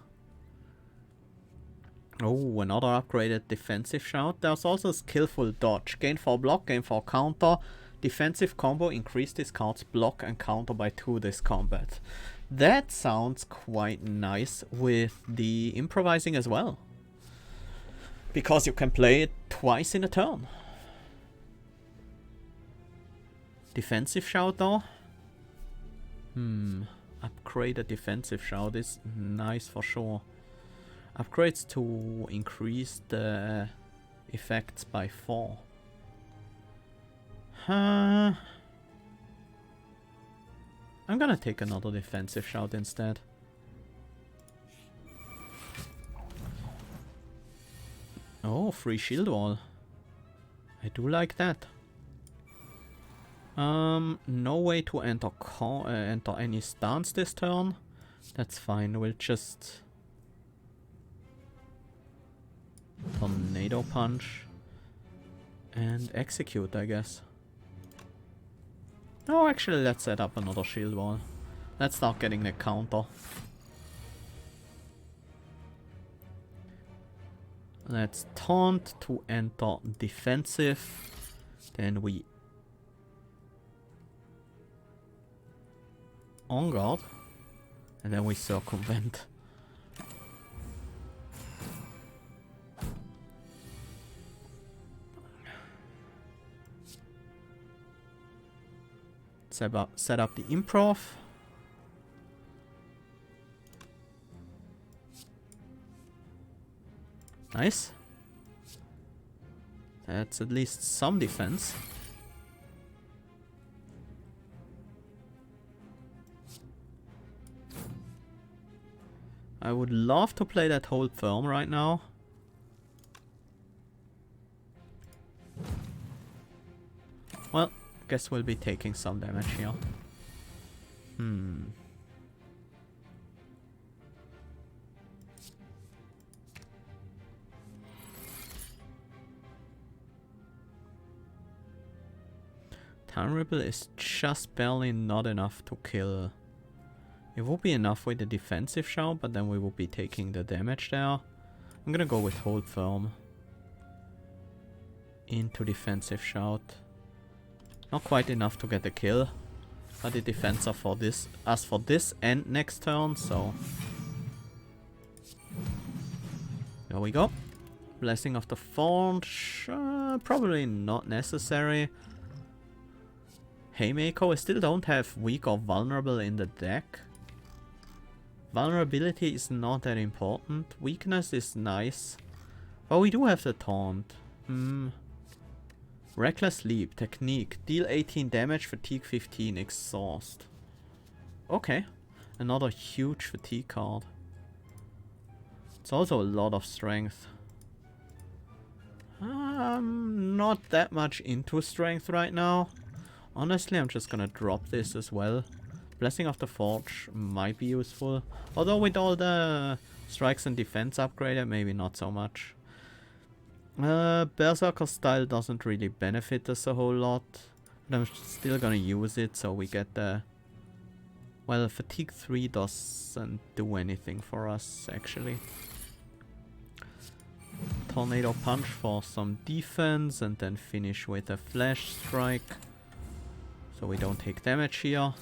Oh, another upgraded defensive shout. There's also skillful dodge. Gain 4 block, gain 4 counter. Defensive combo, increase this card's block and counter by 2 this combat. That sounds quite nice with the improvising as well. Because you can play it twice in a turn. Defensive shout though? Upgraded defensive shout is nice for sure. Upgrades to increase the effects by 4. I'm gonna take another defensive shout instead. Oh, free shield wall. I do like that. No way to enter any stance this turn. That's fine. We'll just tornado punch and execute, I guess. Oh, actually, let's set up another shield wall. Let's start getting the counter. Let's taunt to enter defensive. Then we on guard. And then we circumvent. Set up the improv. Nice. That's at least some defense. I would love to play that hold firm right now. Well, guess we'll be taking some damage here. Time Ripple is just barely not enough to kill. It would be enough with the defensive shout, but then we would be taking the damage there. I'm gonna go with hold firm. Into defensive shout. Not quite enough to get the kill. But the defense are for this, for this and next turn, so there we go. Blessing of the Forge, probably not necessary. Haymaker, I still don't have weak or vulnerable in the deck. Vulnerability is not that important. Weakness is nice. But we do have the taunt. Reckless Leap, Technique, deal 18 damage, fatigue 15, exhaust. Okay, another huge fatigue card. It's also a lot of strength. I'm not that much into strength right now. Honestly, I'm just gonna drop this as well. Blessing of the Forge might be useful. Although with all the strikes and defense upgraded, maybe not so much. Berserker style doesn't really benefit us a whole lot. But I'm still gonna use it so we get the... Well, fatigue 3 doesn't do anything for us, actually. Tornado Punch for some defense and then finish with a Flash Strike. So we don't take damage here.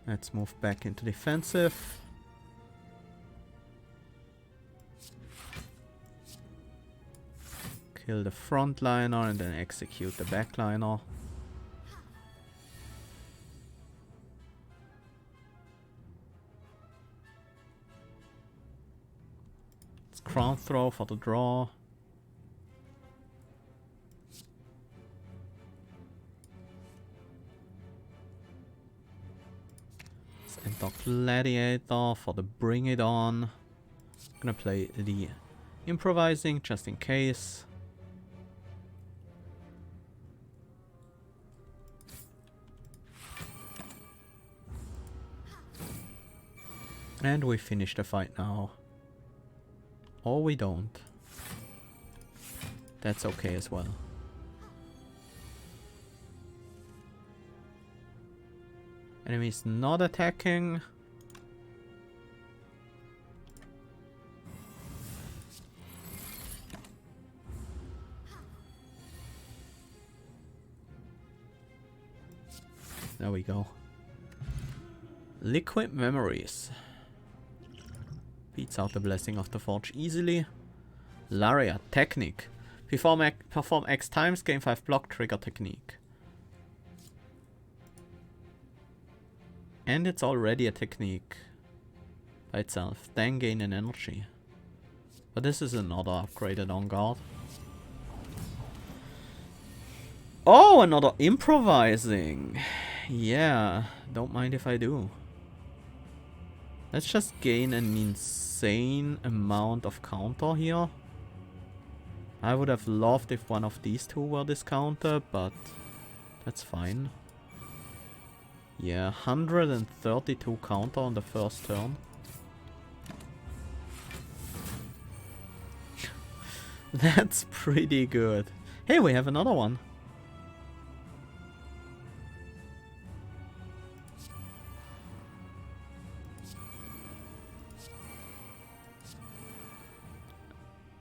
Let's move back into defensive. Kill the frontliner and then execute the backliner. It's Crown Throw for the draw. Enter Gladiator for the Bring It On. I'm gonna play the improvising just in case. And we finish the fight now. Or we don't. That's okay as well. Enemies not attacking. There we go. Liquid Memories. Beats out the Blessing of the Forge easily. Lariat Technique. Perform X times, gain 5 block, trigger technique. And it's already a technique by itself. Then gain an energy. But this is another upgraded on guard. Oh, another improvising. Yeah, don't mind if I do. Let's just gain an insane amount of counter here. I would have loved if one of these two were this counter, but that's fine. Yeah, 132 counter on the first turn. That's pretty good. Hey, we have another one.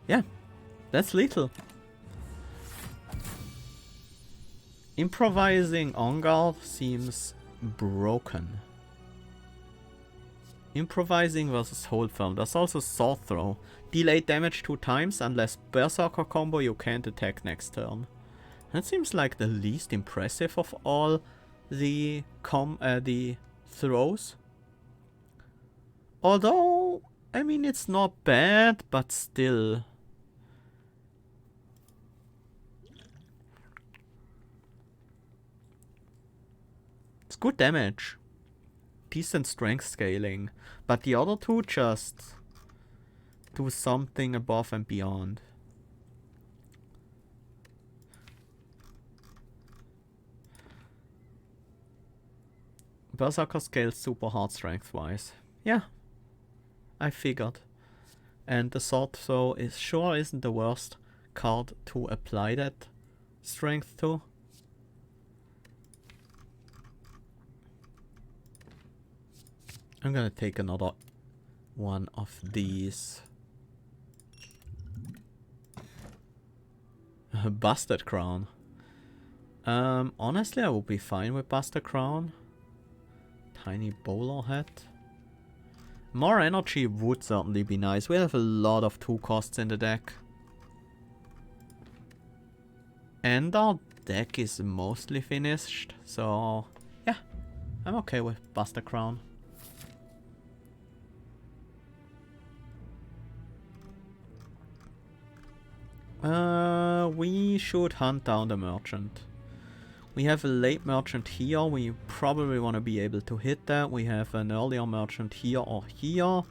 Yeah, that's lethal. Improvising on guard seems broken. Improvising versus hold firm. There's also sword throw. Delay damage 2 times. Unless Berserker Combo, you can't attack next turn. That seems like the least impressive of all the throws. Although, I mean, it's not bad, but still. It's good damage. Decent strength scaling. But the other two just do something above and beyond. Berserker scales super hard strength wise. Yeah, I figured. And the sword throw is sure isn't the worst card to apply that strength to. I'm gonna take another one of these. Busted Crown. Honestly, I would be fine with Busted Crown. Tiny bowler hat. More energy would certainly be nice. We have a lot of 2 costs in the deck. And our deck is mostly finished, so yeah, I'm okay with Busted Crown. We should hunt down the merchant. We have a late merchant here. We probably want to be able to hit that. We have an earlier merchant here or here.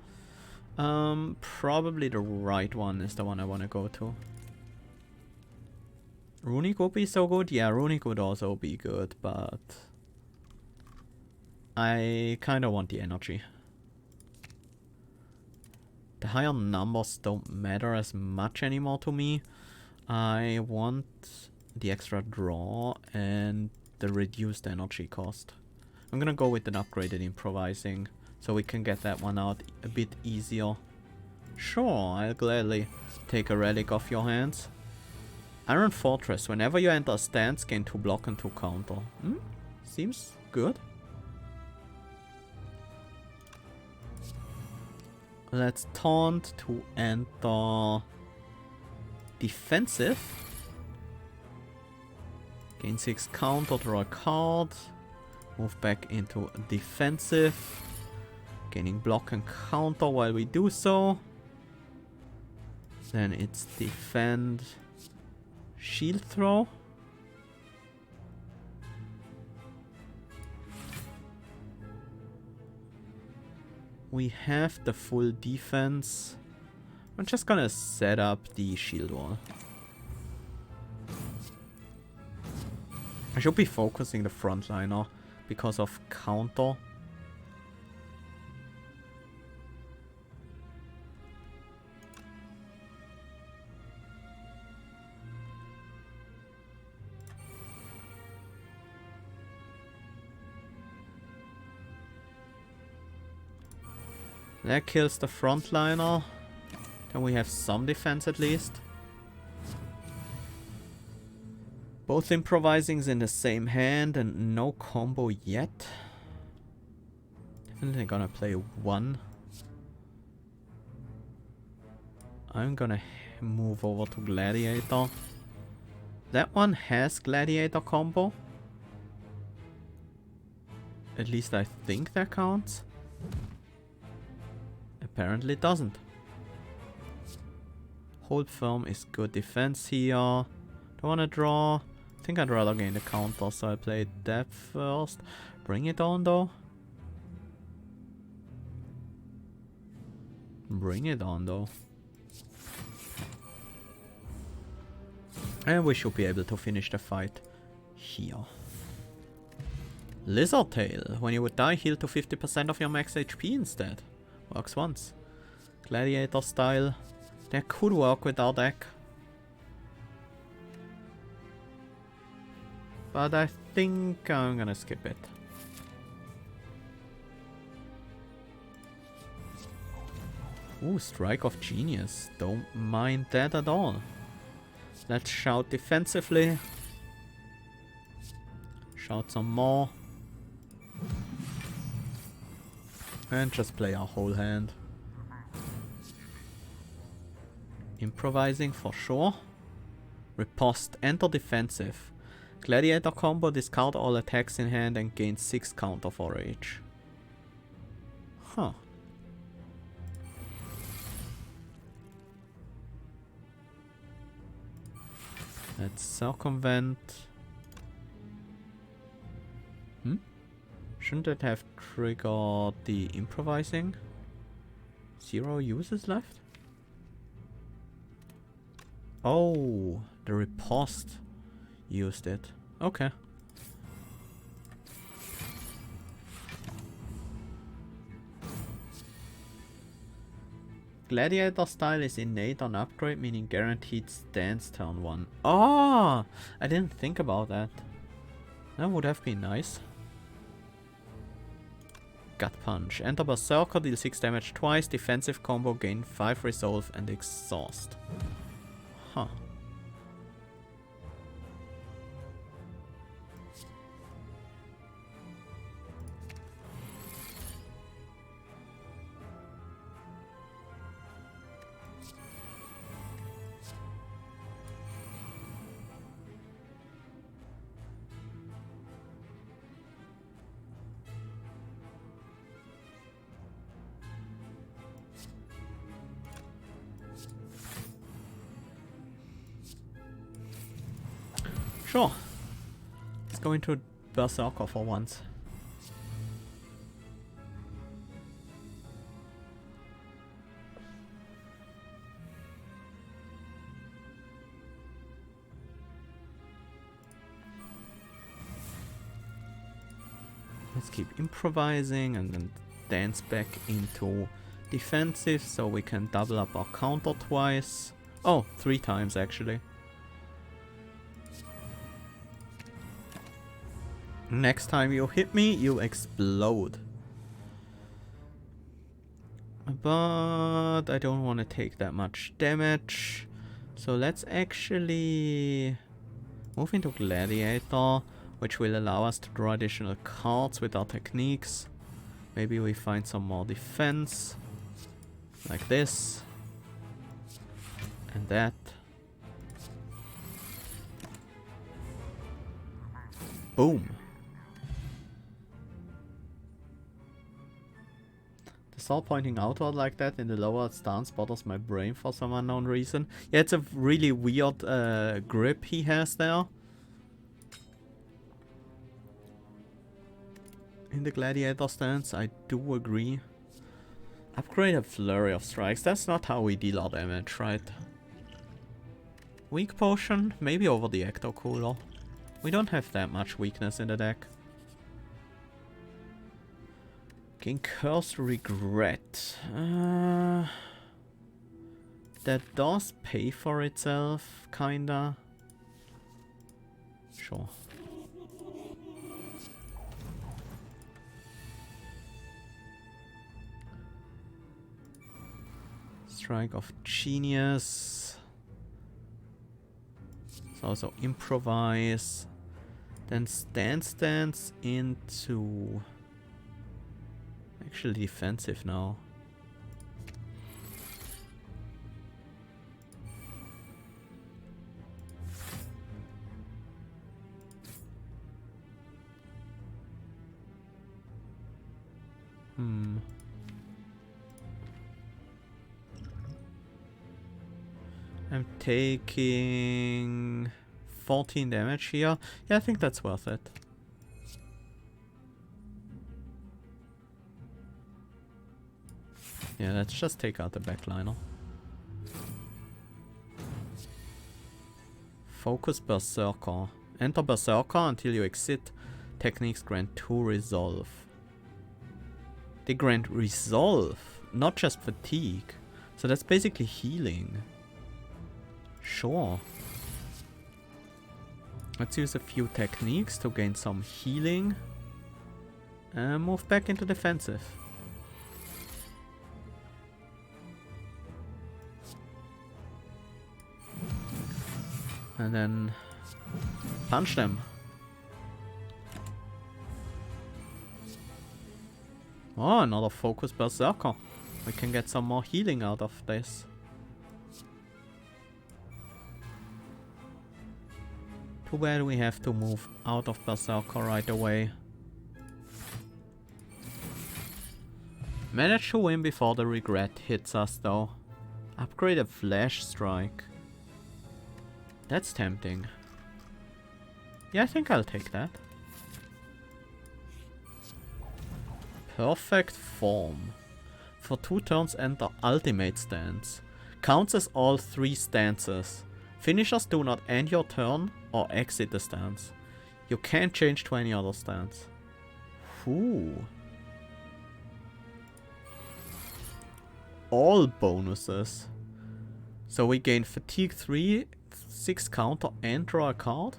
Probably the right one is the one I want to go to. Runic would be so good. Yeah, Runic would also be good, but I kind of want the energy. The higher numbers don't matter as much anymore to me. I want the extra draw and the reduced energy cost. I'm gonna go with an upgraded improvising so we can get that one out a bit easier. Sure, I'll gladly take a relic off your hands. Iron Fortress. Whenever you enter a stance, gain 2 block and 2 counter. Seems good. Let's taunt to enter defensive. Gain 6 counter, draw a card. Move back into defensive. Gaining block and counter while we do so. Then it's defend, shield throw. We have the full defense. I'm just gonna set up the shield wall. I should be focusing the frontliner because of counter. That kills the frontliner. Then we have some defense at least. Both improvisings in the same hand and no combo yet. Definitely gonna play one. I'm gonna move over to Gladiator. That one has Gladiator Combo. At least I think that counts. Apparently it doesn't. Hold firm is good defense here. Don't wanna draw. I think I'd rather gain the counter, so I play that first. Bring it on though. Bring it on though. And we should be able to finish the fight here. Lizard Tail. When you would die, heal to 50% of your max HP instead. Works once. Gladiator style. That could work with our deck. But I think I'm gonna skip it. Ooh, Strike of Genius. Don't mind that at all. Let's shout defensively. Shout some more. And just play our whole hand. Improvising for sure. Riposte. Enter defensive. Gladiator Combo. Discard all attacks in hand and gain 6 counter for rage. Huh. Let's circumvent. Shouldn't that have triggered the improvising? 0 uses left? Oh, the riposte used it. Okay. Gladiator style is innate on upgrade, meaning guaranteed stance turn 1. Oh, I didn't think about that. That would have been nice. Gut Punch. Enter Berserker, deal 6 damage twice, defensive combo, gain 5 resolve and exhaust. Huh. Sure. Let's go into Berserker for once. Let's keep improvising and then dance back into defensive so we can double up our counter twice. Oh, 3 times actually. Next time you hit me, you explode. But I don't want to take that much damage. So let's actually move into Gladiator, which will allow us to draw additional cards with our techniques. Maybe we find some more defense. Like this. And that. Boom. The sword pointing outward like that in the lower stance bothers my brain for some unknown reason. Yeah, it's a really weird grip he has there. In the Gladiator stance, I do agree. Upgrade a flurry of strikes. That's not how we deal our damage, right? Weak potion, maybe over the Ecto Cooler. We don't have that much weakness in the deck. Gain Cursed Regret. That does pay for itself, kinda. Sure. Strike of Genius. So also improvise. Then stance into actually defensive now. I'm taking 14 damage here. Yeah, I think that's worth it. Yeah, let's just take out the backliner. Focus Berserker. Enter Berserker until you exit. Techniques grant 2 resolve. They grant resolve, not just fatigue. So that's basically healing. Sure. Let's use a few techniques to gain some healing. And move back into defensive. And then punch them. Oh, another focus Berserker. We can get some more healing out of this. Too bad we have to move out of Berserker right away. Managed to win before the regret hits us though. Upgrade a flash strike. That's tempting. Yeah, I think I'll take that. Perfect form. For 2 turns enter ultimate stance. Counts as all 3 stances. Finishers do not end your turn or exit the stance. You can't change to any other stance. Ooh. All bonuses. So we gain fatigue 3, 6 counter and draw a card?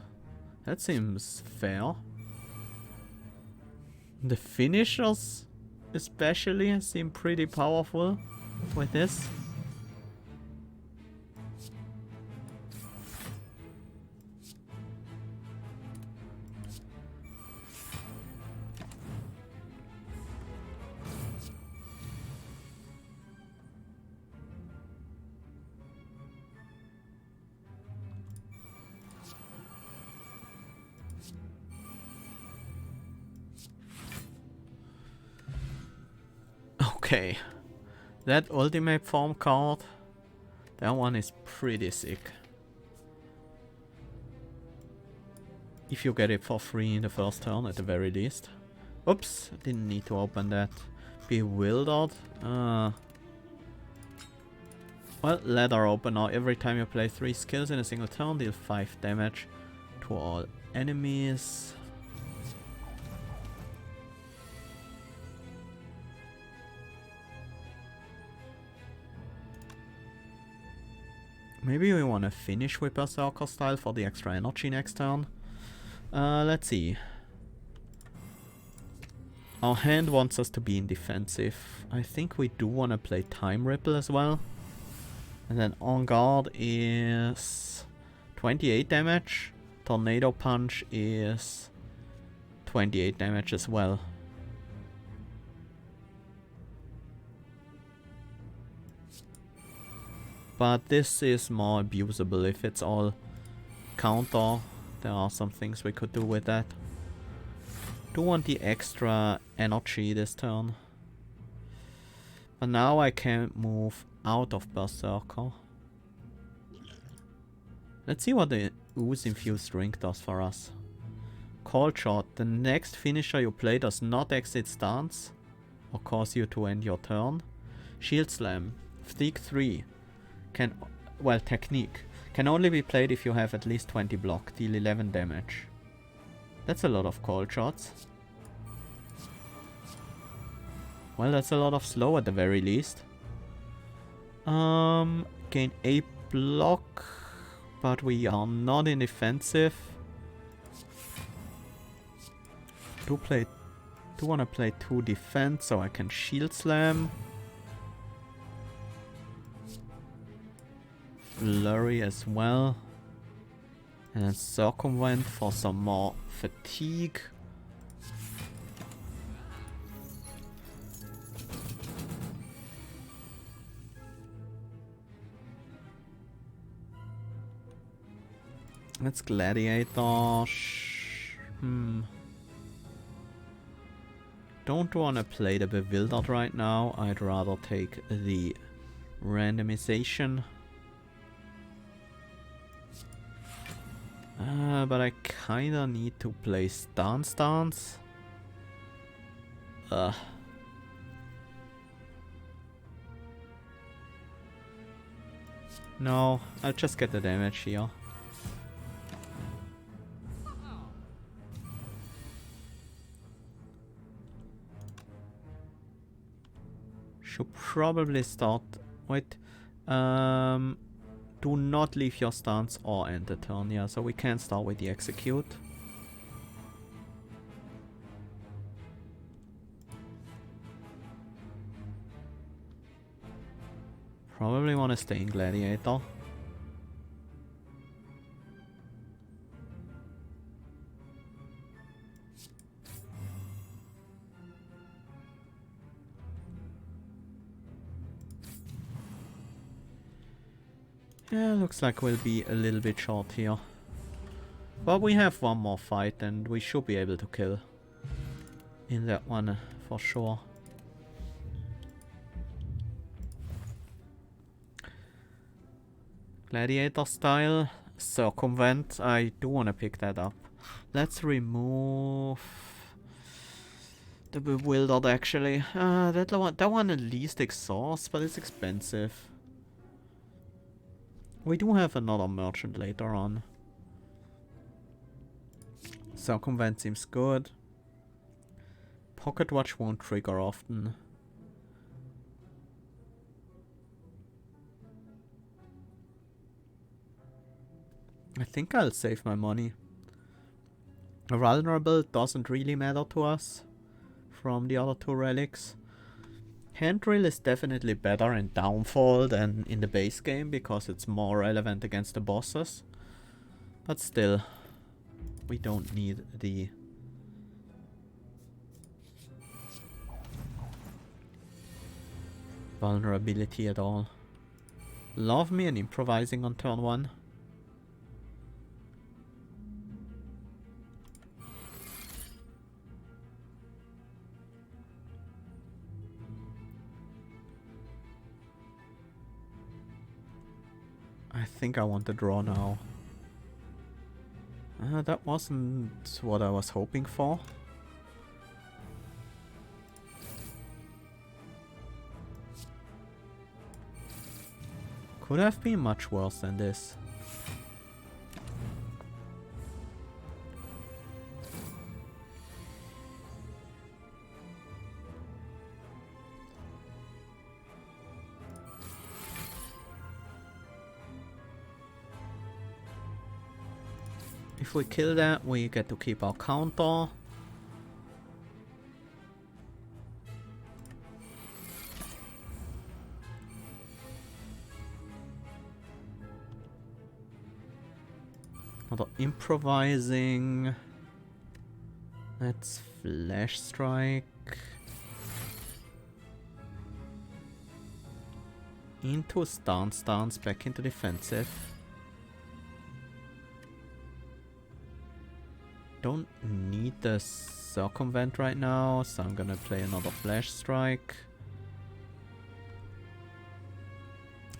That seems fair. The finishers especially seem pretty powerful with this. Okay, that ultimate form card, that one is pretty sick. If you get it for free in the first turn at the very least. Oops, didn't need to open that. Bewildered. Well, ladder opener. Every time you play 3 skills in a single turn, deal 5 damage to all enemies. Maybe we want to finish with Berserker style for the extra energy next turn. Let's see. Our hand wants us to be in defensive. I think we do want to play Time Ripple as well. And then On Guard is 28 damage. Tornado Punch is 28 damage as well. But this is more abusable if it's all counter. There are some things we could do with that. Do want the extra energy this turn. But now I can move out of Berserker. Let's see what the Ooze Infused Ring does for us. Cold Shot. The next finisher you play does not exit stance or cause you to end your turn. Shield Slam. Fatigue 3. Technique. Can only be played if you have at least 20 block. Deal 11 damage. That's a lot of cold shots. Well, that's a lot of slow at the very least. Gain 8 block, but we are not in defensive. Do want to play 2 defense so I can shield slam. Flurry as well. And Circumvent for some more fatigue. Let's Gladiator. Don't want to play the Bewildered right now. I'd rather take the randomization. But I kinda need to play Stance. No, I'll just get the damage here. Should probably start. Wait. Do not leave your stance or end the turn. Yeah, so we can start with the execute. Probably want to stay in Gladiator. Yeah, looks like we'll be a little bit short here. But we have one more fight and we should be able to kill in that one for sure. Gladiator style, Circumvent. I do want to pick that up. Let's remove the Bewildered actually. That one at least exhausts, but it's expensive. We do have another merchant later on. Circumvent seems good. Pocket Watch won't trigger often. I think I'll save my money. Vulnerable doesn't really matter to us from the other two relics. Hand Drill is definitely better in Downfall than in the base game because it's more relevant against the bosses. But still, we don't need the vulnerability at all. Love me and improvising on turn 1. I think I want to draw now. That wasn't what I was hoping for. Could have been much worse than this. If we kill that, we get to keep our counter. Another improvising. Let's Flash Strike. Into stance, back into defensive. Don't need the Circumvent right now, so I'm gonna play another Flash Strike.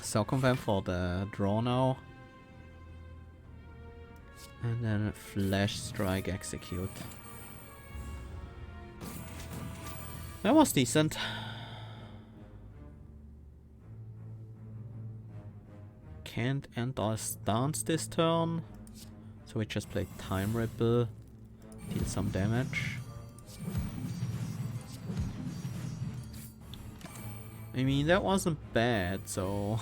Circumvent for the draw now. And then Flash Strike execute. That was decent. Can't enter a stance this turn. So we just play Time Ripple. Deal some damage. I mean, that wasn't bad, so...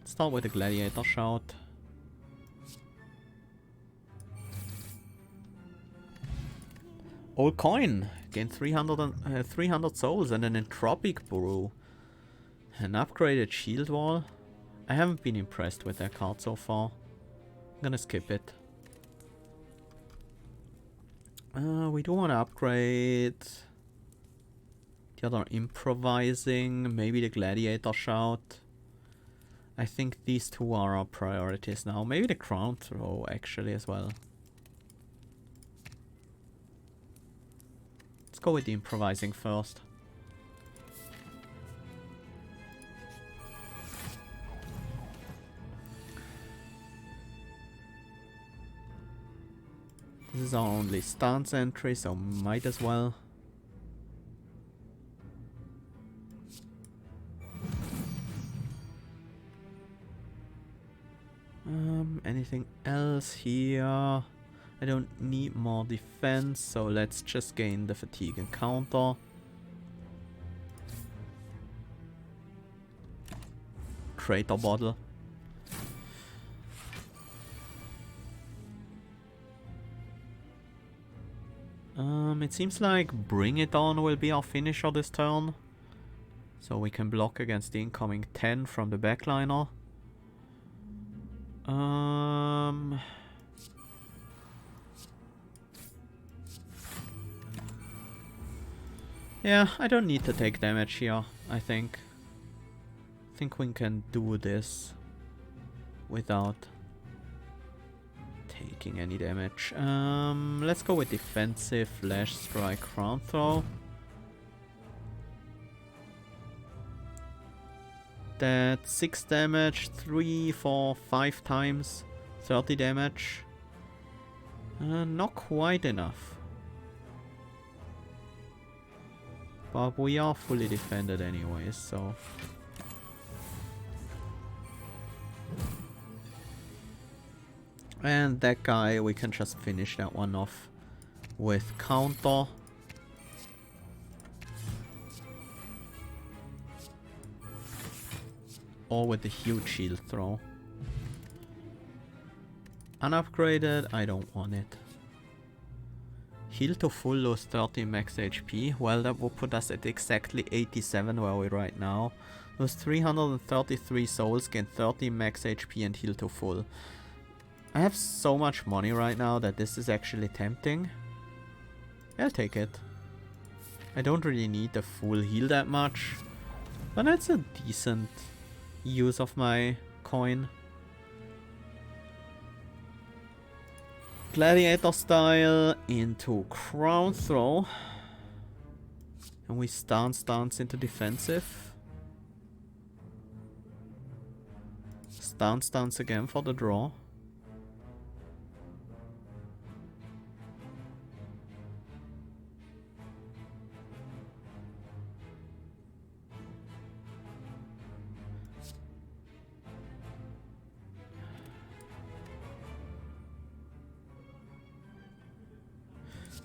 Start with the Gladiator shout. Old coin. Gain 300 souls and an entropic brew. An upgraded shield wall. I haven't been impressed with that card so far. I'm gonna skip it. We do want to upgrade the other improvising, maybe the gladiator shout. I think these two are our priorities now. Maybe the crown throw actually as well. Let's go with the improvising first. This is our only stance entry, so might as well. Anything else here? I don't need more defense, so let's just gain the fatigue and counter. Crater bottle. It seems like Bring It On will be our finisher this turn. So we can block against the incoming 10 from the backliner. Yeah, I don't need to take damage here, I think. I think we can do this without taking any damage. Let's go with defensive, flash strike, crown throw. That 6 damage, 3, 4, 5 times, 30 damage. Not quite enough. But we are fully defended anyways, so... And that guy, we can just finish that one off with counter. Or with the huge shield throw. Unupgraded, I don't want it. Heal to full, lose 30 max HP. Well, that will put us at exactly 87 where we're right now. Lose 333 souls, gain 30 max HP and heal to full. I have so much money right now that this is actually tempting. I'll take it. I don't really need the full heal that much. But that's a decent use of my coin. Gladiator style into crown throw. And we stance into defensive. Stance again for the draw.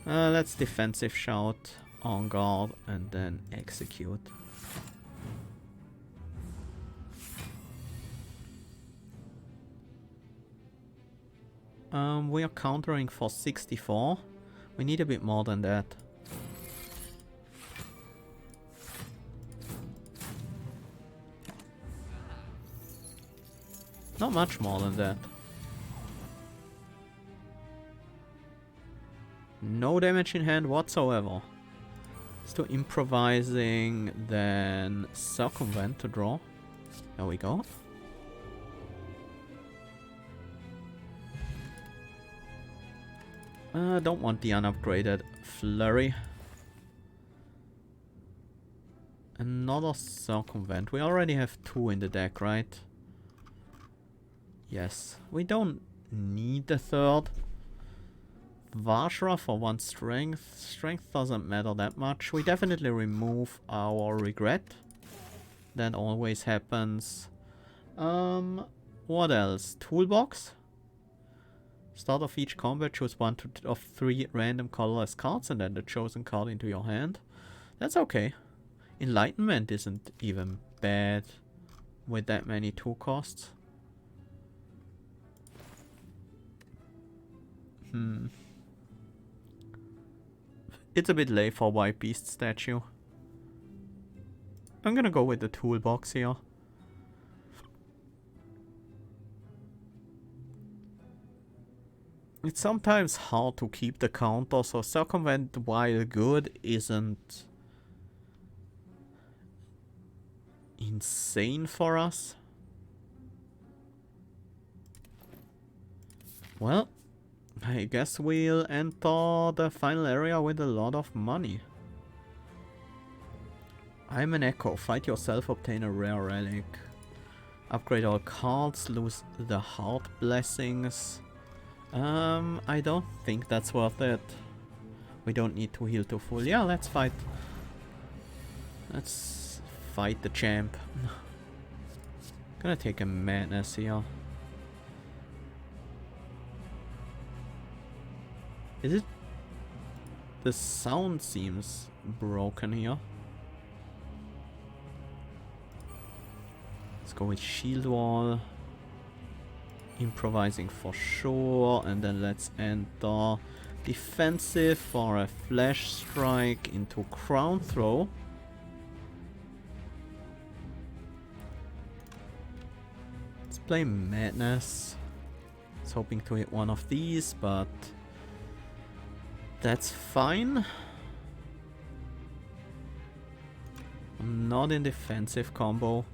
Let's defensive shout, on guard, and then execute. We are countering for 64. We need a bit more than that. Not much more than that. No damage in hand whatsoever. Let's do improvising, then circumvent to draw. There we go. Don't want the unupgraded flurry. Another circumvent. We already have 2 in the deck, right? Yes. We don't need the third. Vashra for 1 strength. Strength doesn't matter that much. We definitely remove our regret. That always happens. What else? Toolbox. Start of each combat, choose 1 of 3 random colorless cards and then the chosen card into your hand. That's okay. Enlightenment isn't even bad with that many 2 costs. It's a bit late for White Beast statue. I'm gonna go with the toolbox here. It's sometimes hard to keep the counter, so circumvent while good isn't insane for us. Well, I guess we'll enter the final area with a lot of money. I'm an echo. Fight yourself, obtain a rare relic. Upgrade all cards, lose the heart blessings. I don't think that's worth it. We don't need to heal to full. Yeah, let's fight. Let's fight the champ. Gonna take a madness here. Is it? The sound seems broken here. Let's go with shield wall. Improvising for sure, and then let's enter defensive for a flash strike into crown throw. Let's play madness. I was hoping to hit one of these, but that's fine. I'm not in defensive combo.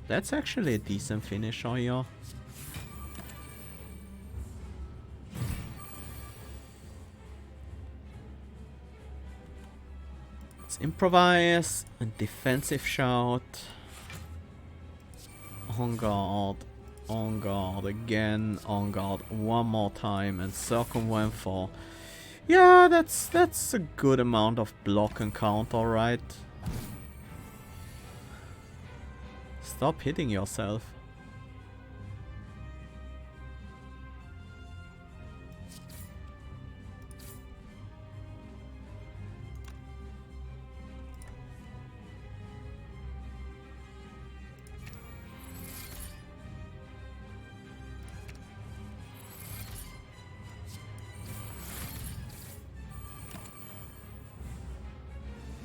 That's actually a decent finisher here. Let's improvise. A defensive shout. On guard again, on guard one more time, and circumvent for... Yeah, that's a good amount of block and counter, right? Stop hitting yourself.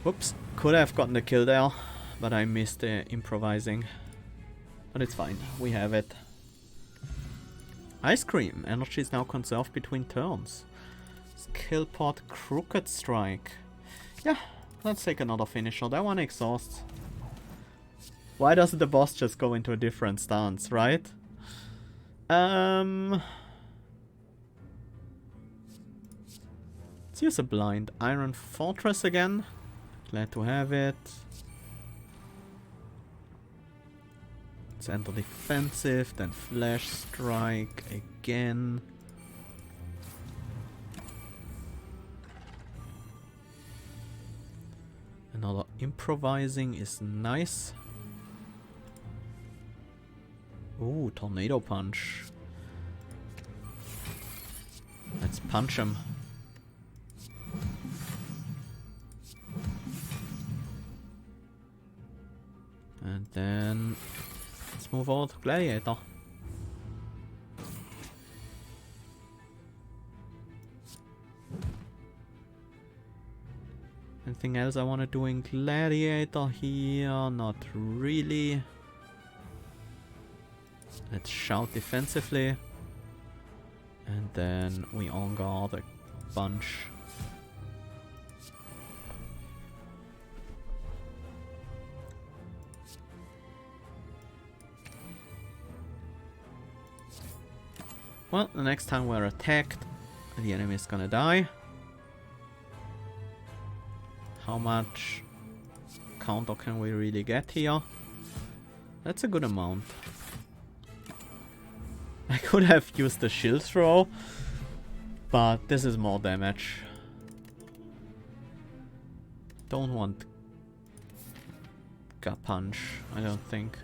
Whoops, could have gotten the kill there, but I missed the improvising. But it's fine, we have it. Ice cream. Energy is now conserved between turns. Skill pot, crooked strike. Yeah, let's take another finisher. That one exhausts. Why doesn't the boss just go into a different stance, right? Let's use a blind. Iron Fortress again. Glad to have it. Let's enter defensive, then flash strike again. Another improvising is nice. Ooh, tornado punch. Let's punch him. And then let's move on to Gladiator. Anything else I want to do in Gladiator here? Not really. Let's shout defensively. And then we on guard a bunch. Well, the next time we're attacked, the enemy is gonna die. How much counter can we really get here? That's a good amount. I could have used the shield throw, but this is more damage. Don't want gut punch, I don't think.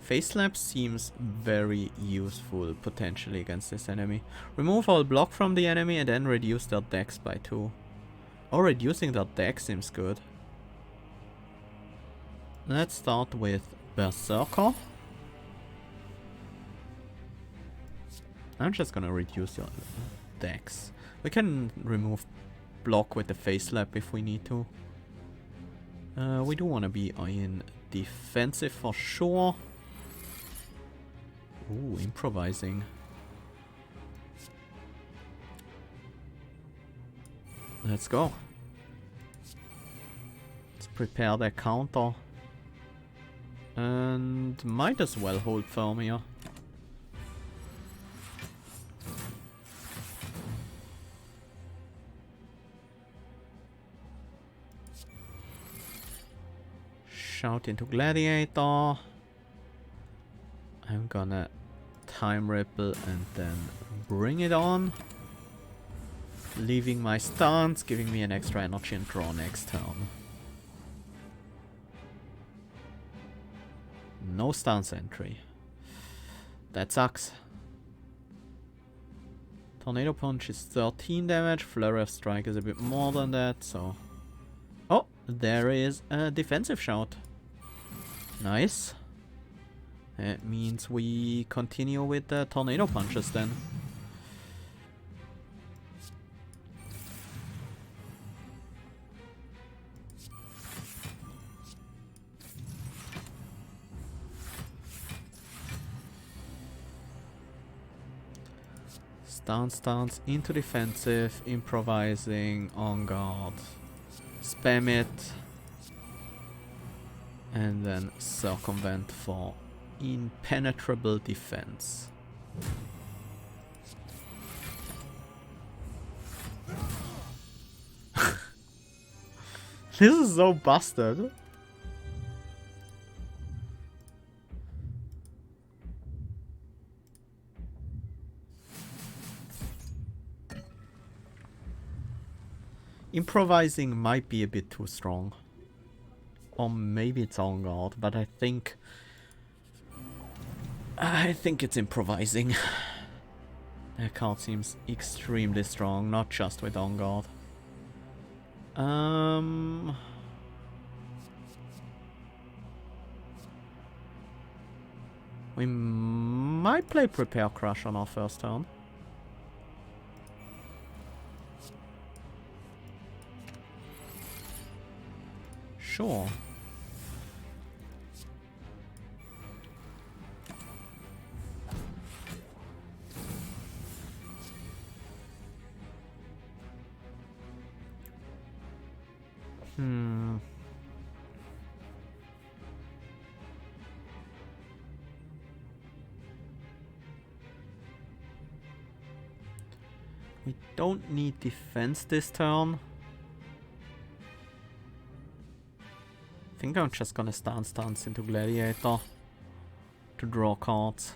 Face slap seems very useful potentially against this enemy. Remove all block from the enemy and then reduce their dex by 2. Or reducing their dex seems good. Let's start with Berserker. I'm just gonna reduce your dex. We can remove block with the face slap if we need to. We do want to be in defensive for sure. Ooh, improvising. Let's go. Let's prepare the counter. And might as well hold firm here. Shout into Gladiator. I'm gonna time ripple and then bring it on. Leaving my stance, giving me an extra energy and draw next turn. No stance entry. That sucks. Tornado Punch is 13 damage, Flurry of Strike is a bit more than that, so... Oh, there is a defensive shout. Nice. That means we continue with the Tornado Punches then. Stance into defensive, improvising, on guard, spam it, and then circumvent for impenetrable defense. This is so busted. Improvising might be a bit too strong. Or maybe it's on guard, but I think it's improvising. That card seems extremely strong, not just with on guard. We might play Prepare Crush on our first turn. Sure. We don't need defense this turn. I think I'm just gonna stance into Gladiator to draw cards.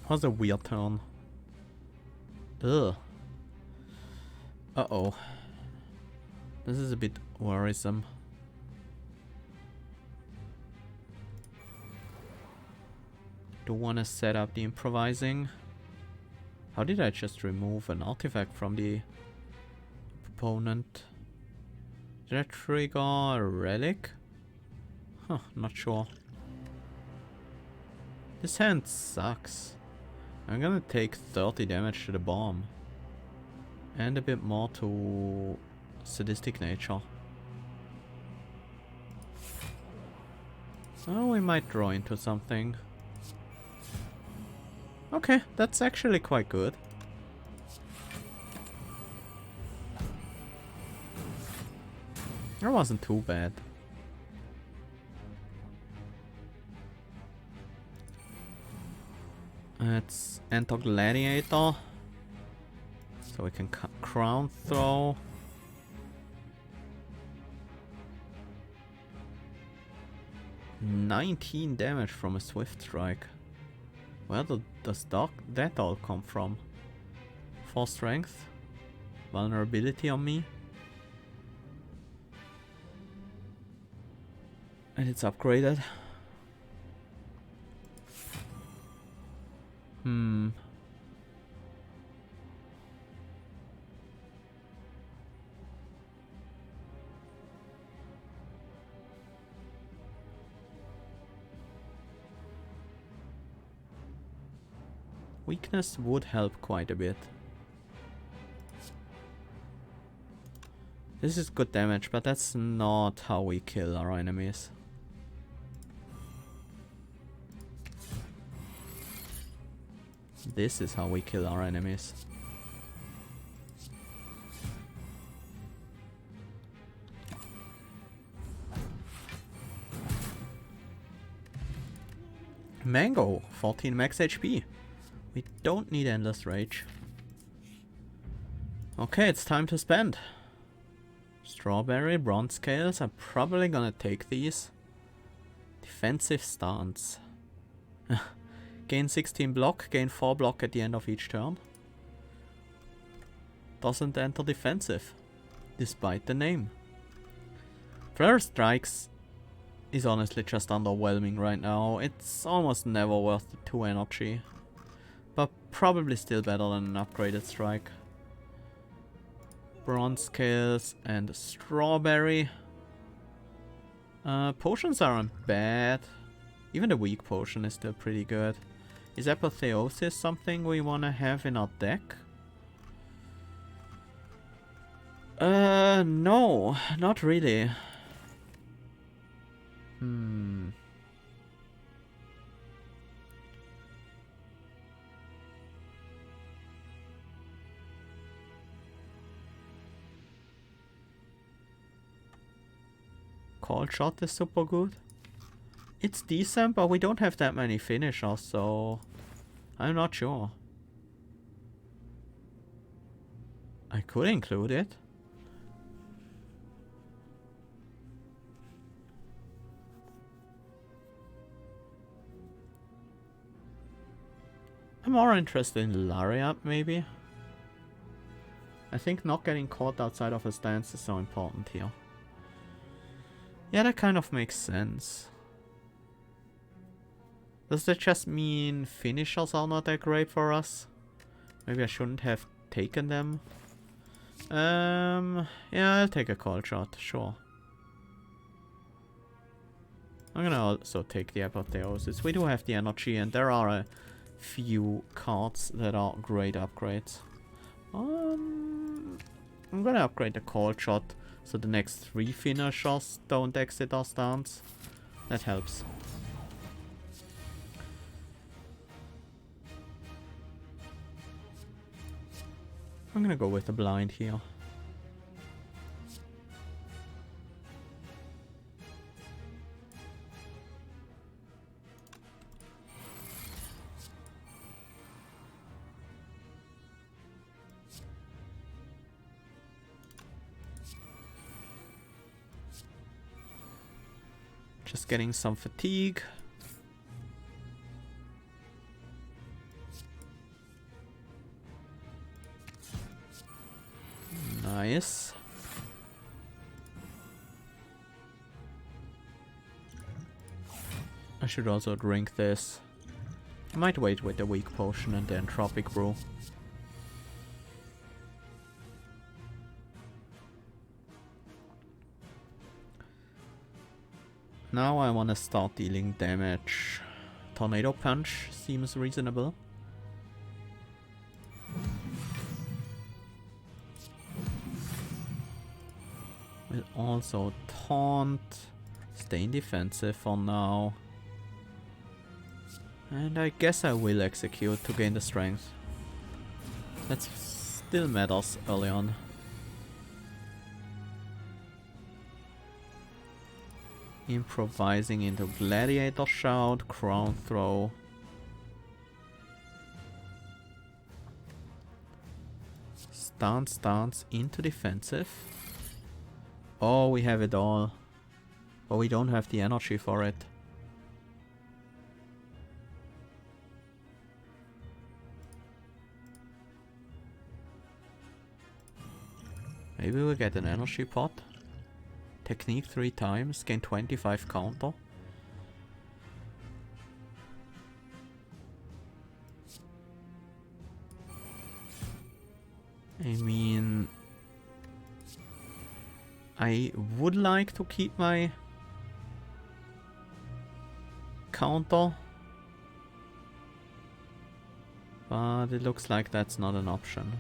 Was a weird turn. Ugh. Uh-oh. This is a bit worrisome. Do want to set up the improvising. How did I just remove an artifact from the opponent? Did I trigger a relic? Huh, not sure. This hand sucks. I'm gonna take 30 damage to the bomb. And a bit more to sadistic nature. Oh, we might draw into something. Okay, that's actually quite good. That wasn't too bad. Let's enter Gladiator. So we can crown throw. (19 damage from a swift strike. Where does that all come from? 4 strength? Vulnerability on me? And it's upgraded. Weakness would help quite a bit. This is good damage, but that's not how we kill our enemies. This is how we kill our enemies. Mango, 14 max HP. We don't need endless rage. Okay, it's time to spend. Strawberry, bronze scales. I'm probably gonna take these. Defensive stance. Gain 16 block, gain 4 block at the end of each turn. Doesn't enter defensive, despite the name. Flare Strikes is honestly just underwhelming right now. It's almost never worth the 2 energy. But probably still better than an upgraded strike. Bronze scales and strawberry. Potions aren't bad. Even the weak potion is still pretty good. Is Apotheosis something we want to have in our deck? No, not really. Call shot is super good. It's decent, but we don't have that many finishers, so I'm not sure. I could include it. I'm more interested in Lariat, maybe. I think not getting caught outside of a stance is so important here. Yeah, that kind of makes sense. Does that just mean finishers are not that great for us? Maybe I shouldn't have taken them. Yeah, I'll take a call shot, sure. I'm gonna also take the Apotheosis. We do have the energy, and there are a few cards that are great upgrades. I'm gonna upgrade the call shot so the next 3 finishers don't exit our stance. That helps. I'm gonna go with the blind here. Just getting some fatigue. Nice. I should also drink this. I might wait with the weak potion and the entropic brew. Now I want to start dealing damage. Tornado Punch seems reasonable. Will also taunt. Stay in defensive for now. And I guess I will execute to gain the strength. That still matters early on. Improvising into Gladiator Shout, Crown Throw. Stance into defensive. Oh, we have it all. But we don't have the energy for it. Maybe we'll get an energy pot. Technique 3 times, gain 25 counter. I mean, I would like to keep my counter, but it looks like that's not an option.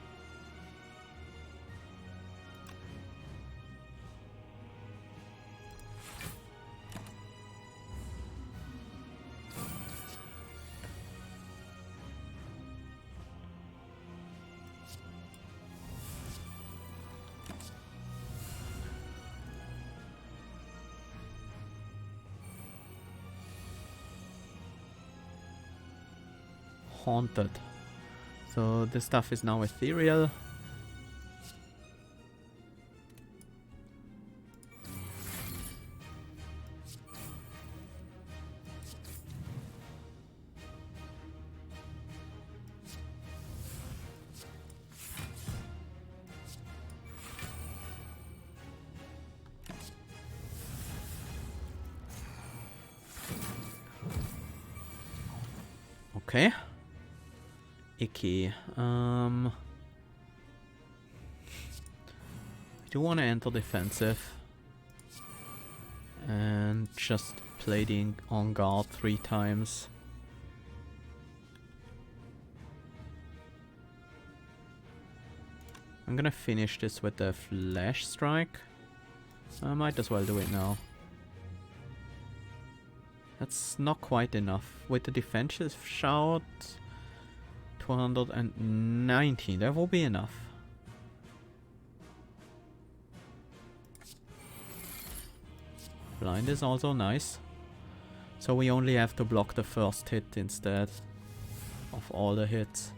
Haunted. So this stuff is now ethereal. Okay. Icky. I do want to enter defensive and just play the on guard 3 times. I'm gonna finish this with the flash strike. I might as well do it now. That's not quite enough. With the defensive shout, 219, that will be enough. Blind is also nice. So we only have to block the first hit instead of all the hits.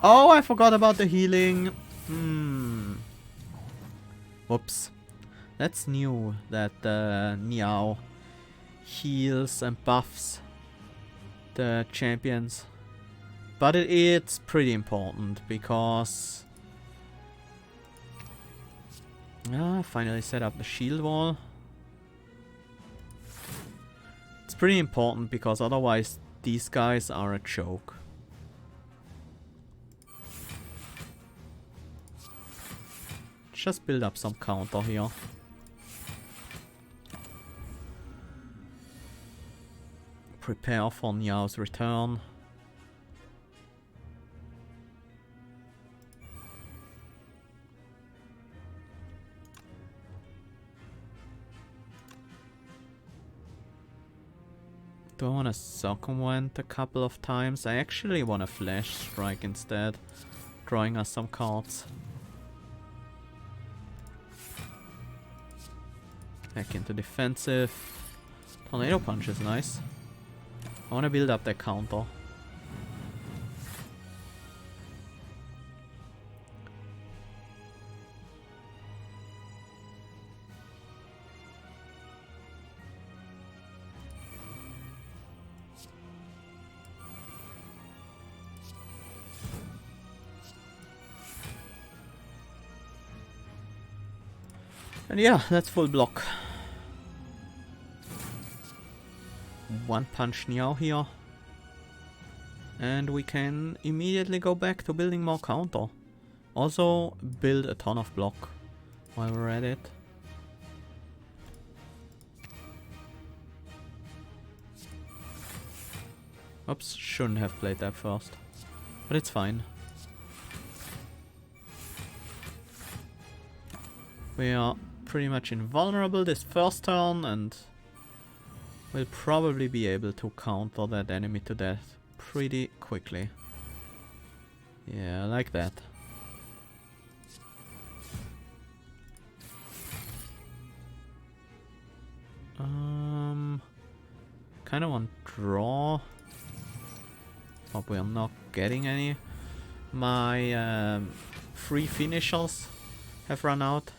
Oh, I forgot about the healing. Whoops. That's new, that Niao heals and buffs the champions. But it's pretty important because finally set up the shield wall. It's pretty important because otherwise these guys are a joke. Just build up some counter here. Prepare for Niao's return. Do I want to circumvent a couple of times? I actually want a flash strike instead, drawing us some cards. Back into defensive. Tornado Punch is nice. I want to build up that counter. And yeah, that's full block. One punch Niao here. And we can immediately go back to building more counter. Also build a ton of block while we're at it. Oops, shouldn't have played that first. But it's fine. We are pretty much invulnerable this first turn and we'll probably be able to counter that enemy to death pretty quickly. Yeah, like that. Kind of want draw. But we're not getting any. My free finishers have run out.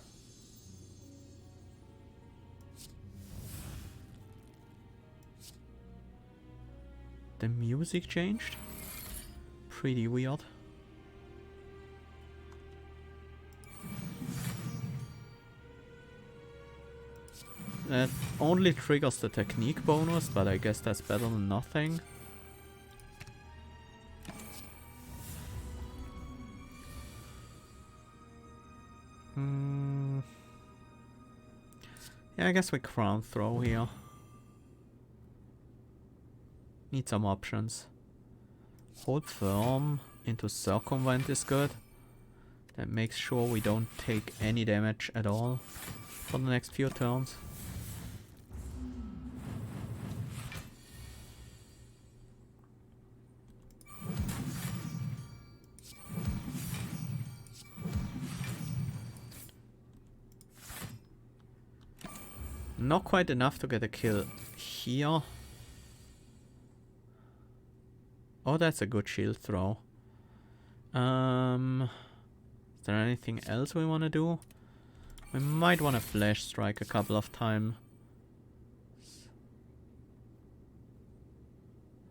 The music changed. Pretty weird. That only triggers the technique bonus, but I guess that's better than nothing. Yeah, I guess we crown throw here. Need some options. Hold firm into circumvent is good. That makes sure we don't take any damage at all for the next few turns. Not quite enough to get a kill here. Oh, that's a good shield throw. Is there anything else we want to do? We might want to flash strike a couple of times.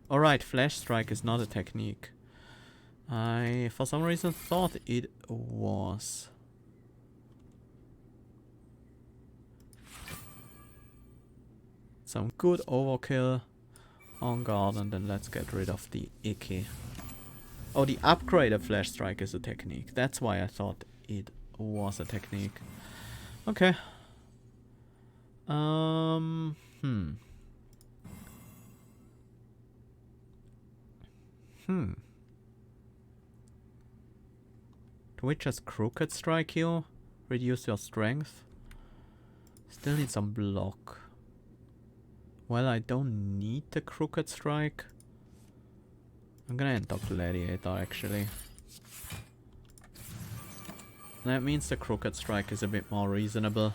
Alright, flash strike is not a technique. I, for some reason, thought it was. Some good overkill on guard, and then let's get rid of the icky. Oh, the upgraded flash strike is a technique. That's why I thought it was a technique. Okay. Do we just crooked strike you? Reduce your strength? Still need some block. Well, I don't need the crooked strike. I'm gonna end up Gladiator actually. That means the crooked strike is a bit more reasonable.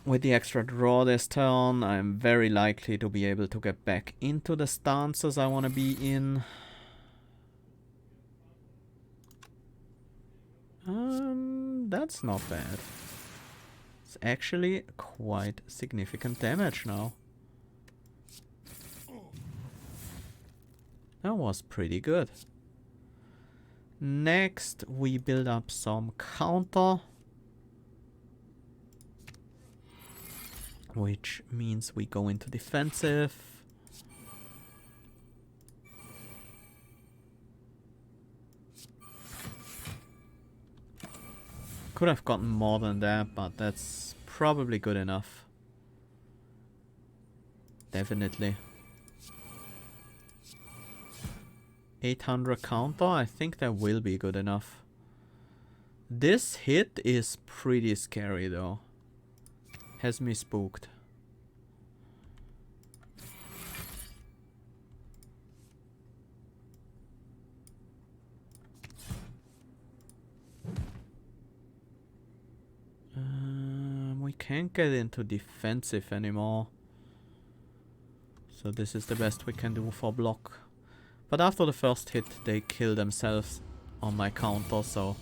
With the extra draw this turn, I'm very likely to be able to get back into the stances I want to be in. That's not bad. It's actually quite significant damage now. That was pretty good. Next, we build up some counter. Which means we go into defensive. Could have gotten more than that, but that's probably good enough. Definitely. 800 counter, I think that will be good enough. This hit is pretty scary though. Has me spooked. We can't get into defensive anymore. So this is the best we can do for block. But after the first hit, they kill themselves on my counter, so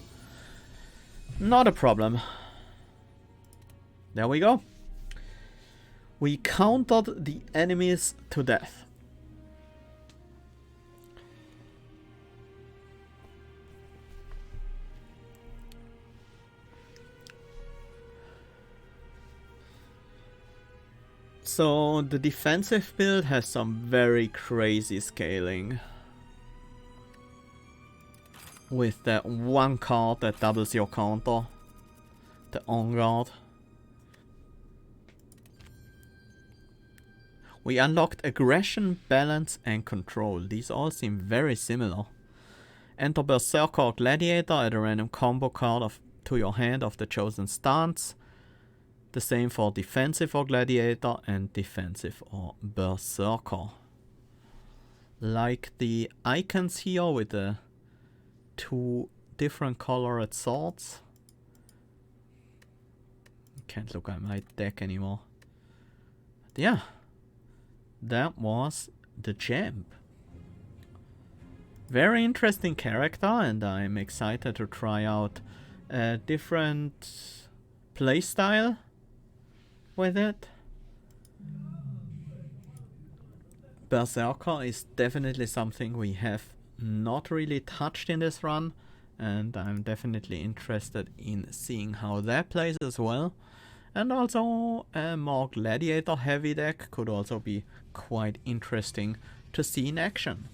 not a problem. There we go. We countered the enemies to death. So the defensive build has some very crazy scaling. With that one card that doubles your counter. The on guard. We unlocked aggression, balance and control. These all seem very similar. Enter Berserker or Gladiator, add a random combo card to your hand of the chosen stance. The same for defensive or Gladiator and defensive or Berserker. Like the icons here with the two different colored swords. Can't look at my deck anymore. But yeah, that was the champ. Very interesting character, and I'm excited to try out a different playstyle with it. Berserker is definitely something we have not really touched in this run, and I'm definitely interested in seeing how that plays as well. And also a more gladiator heavy deck could also be quite interesting to see in action.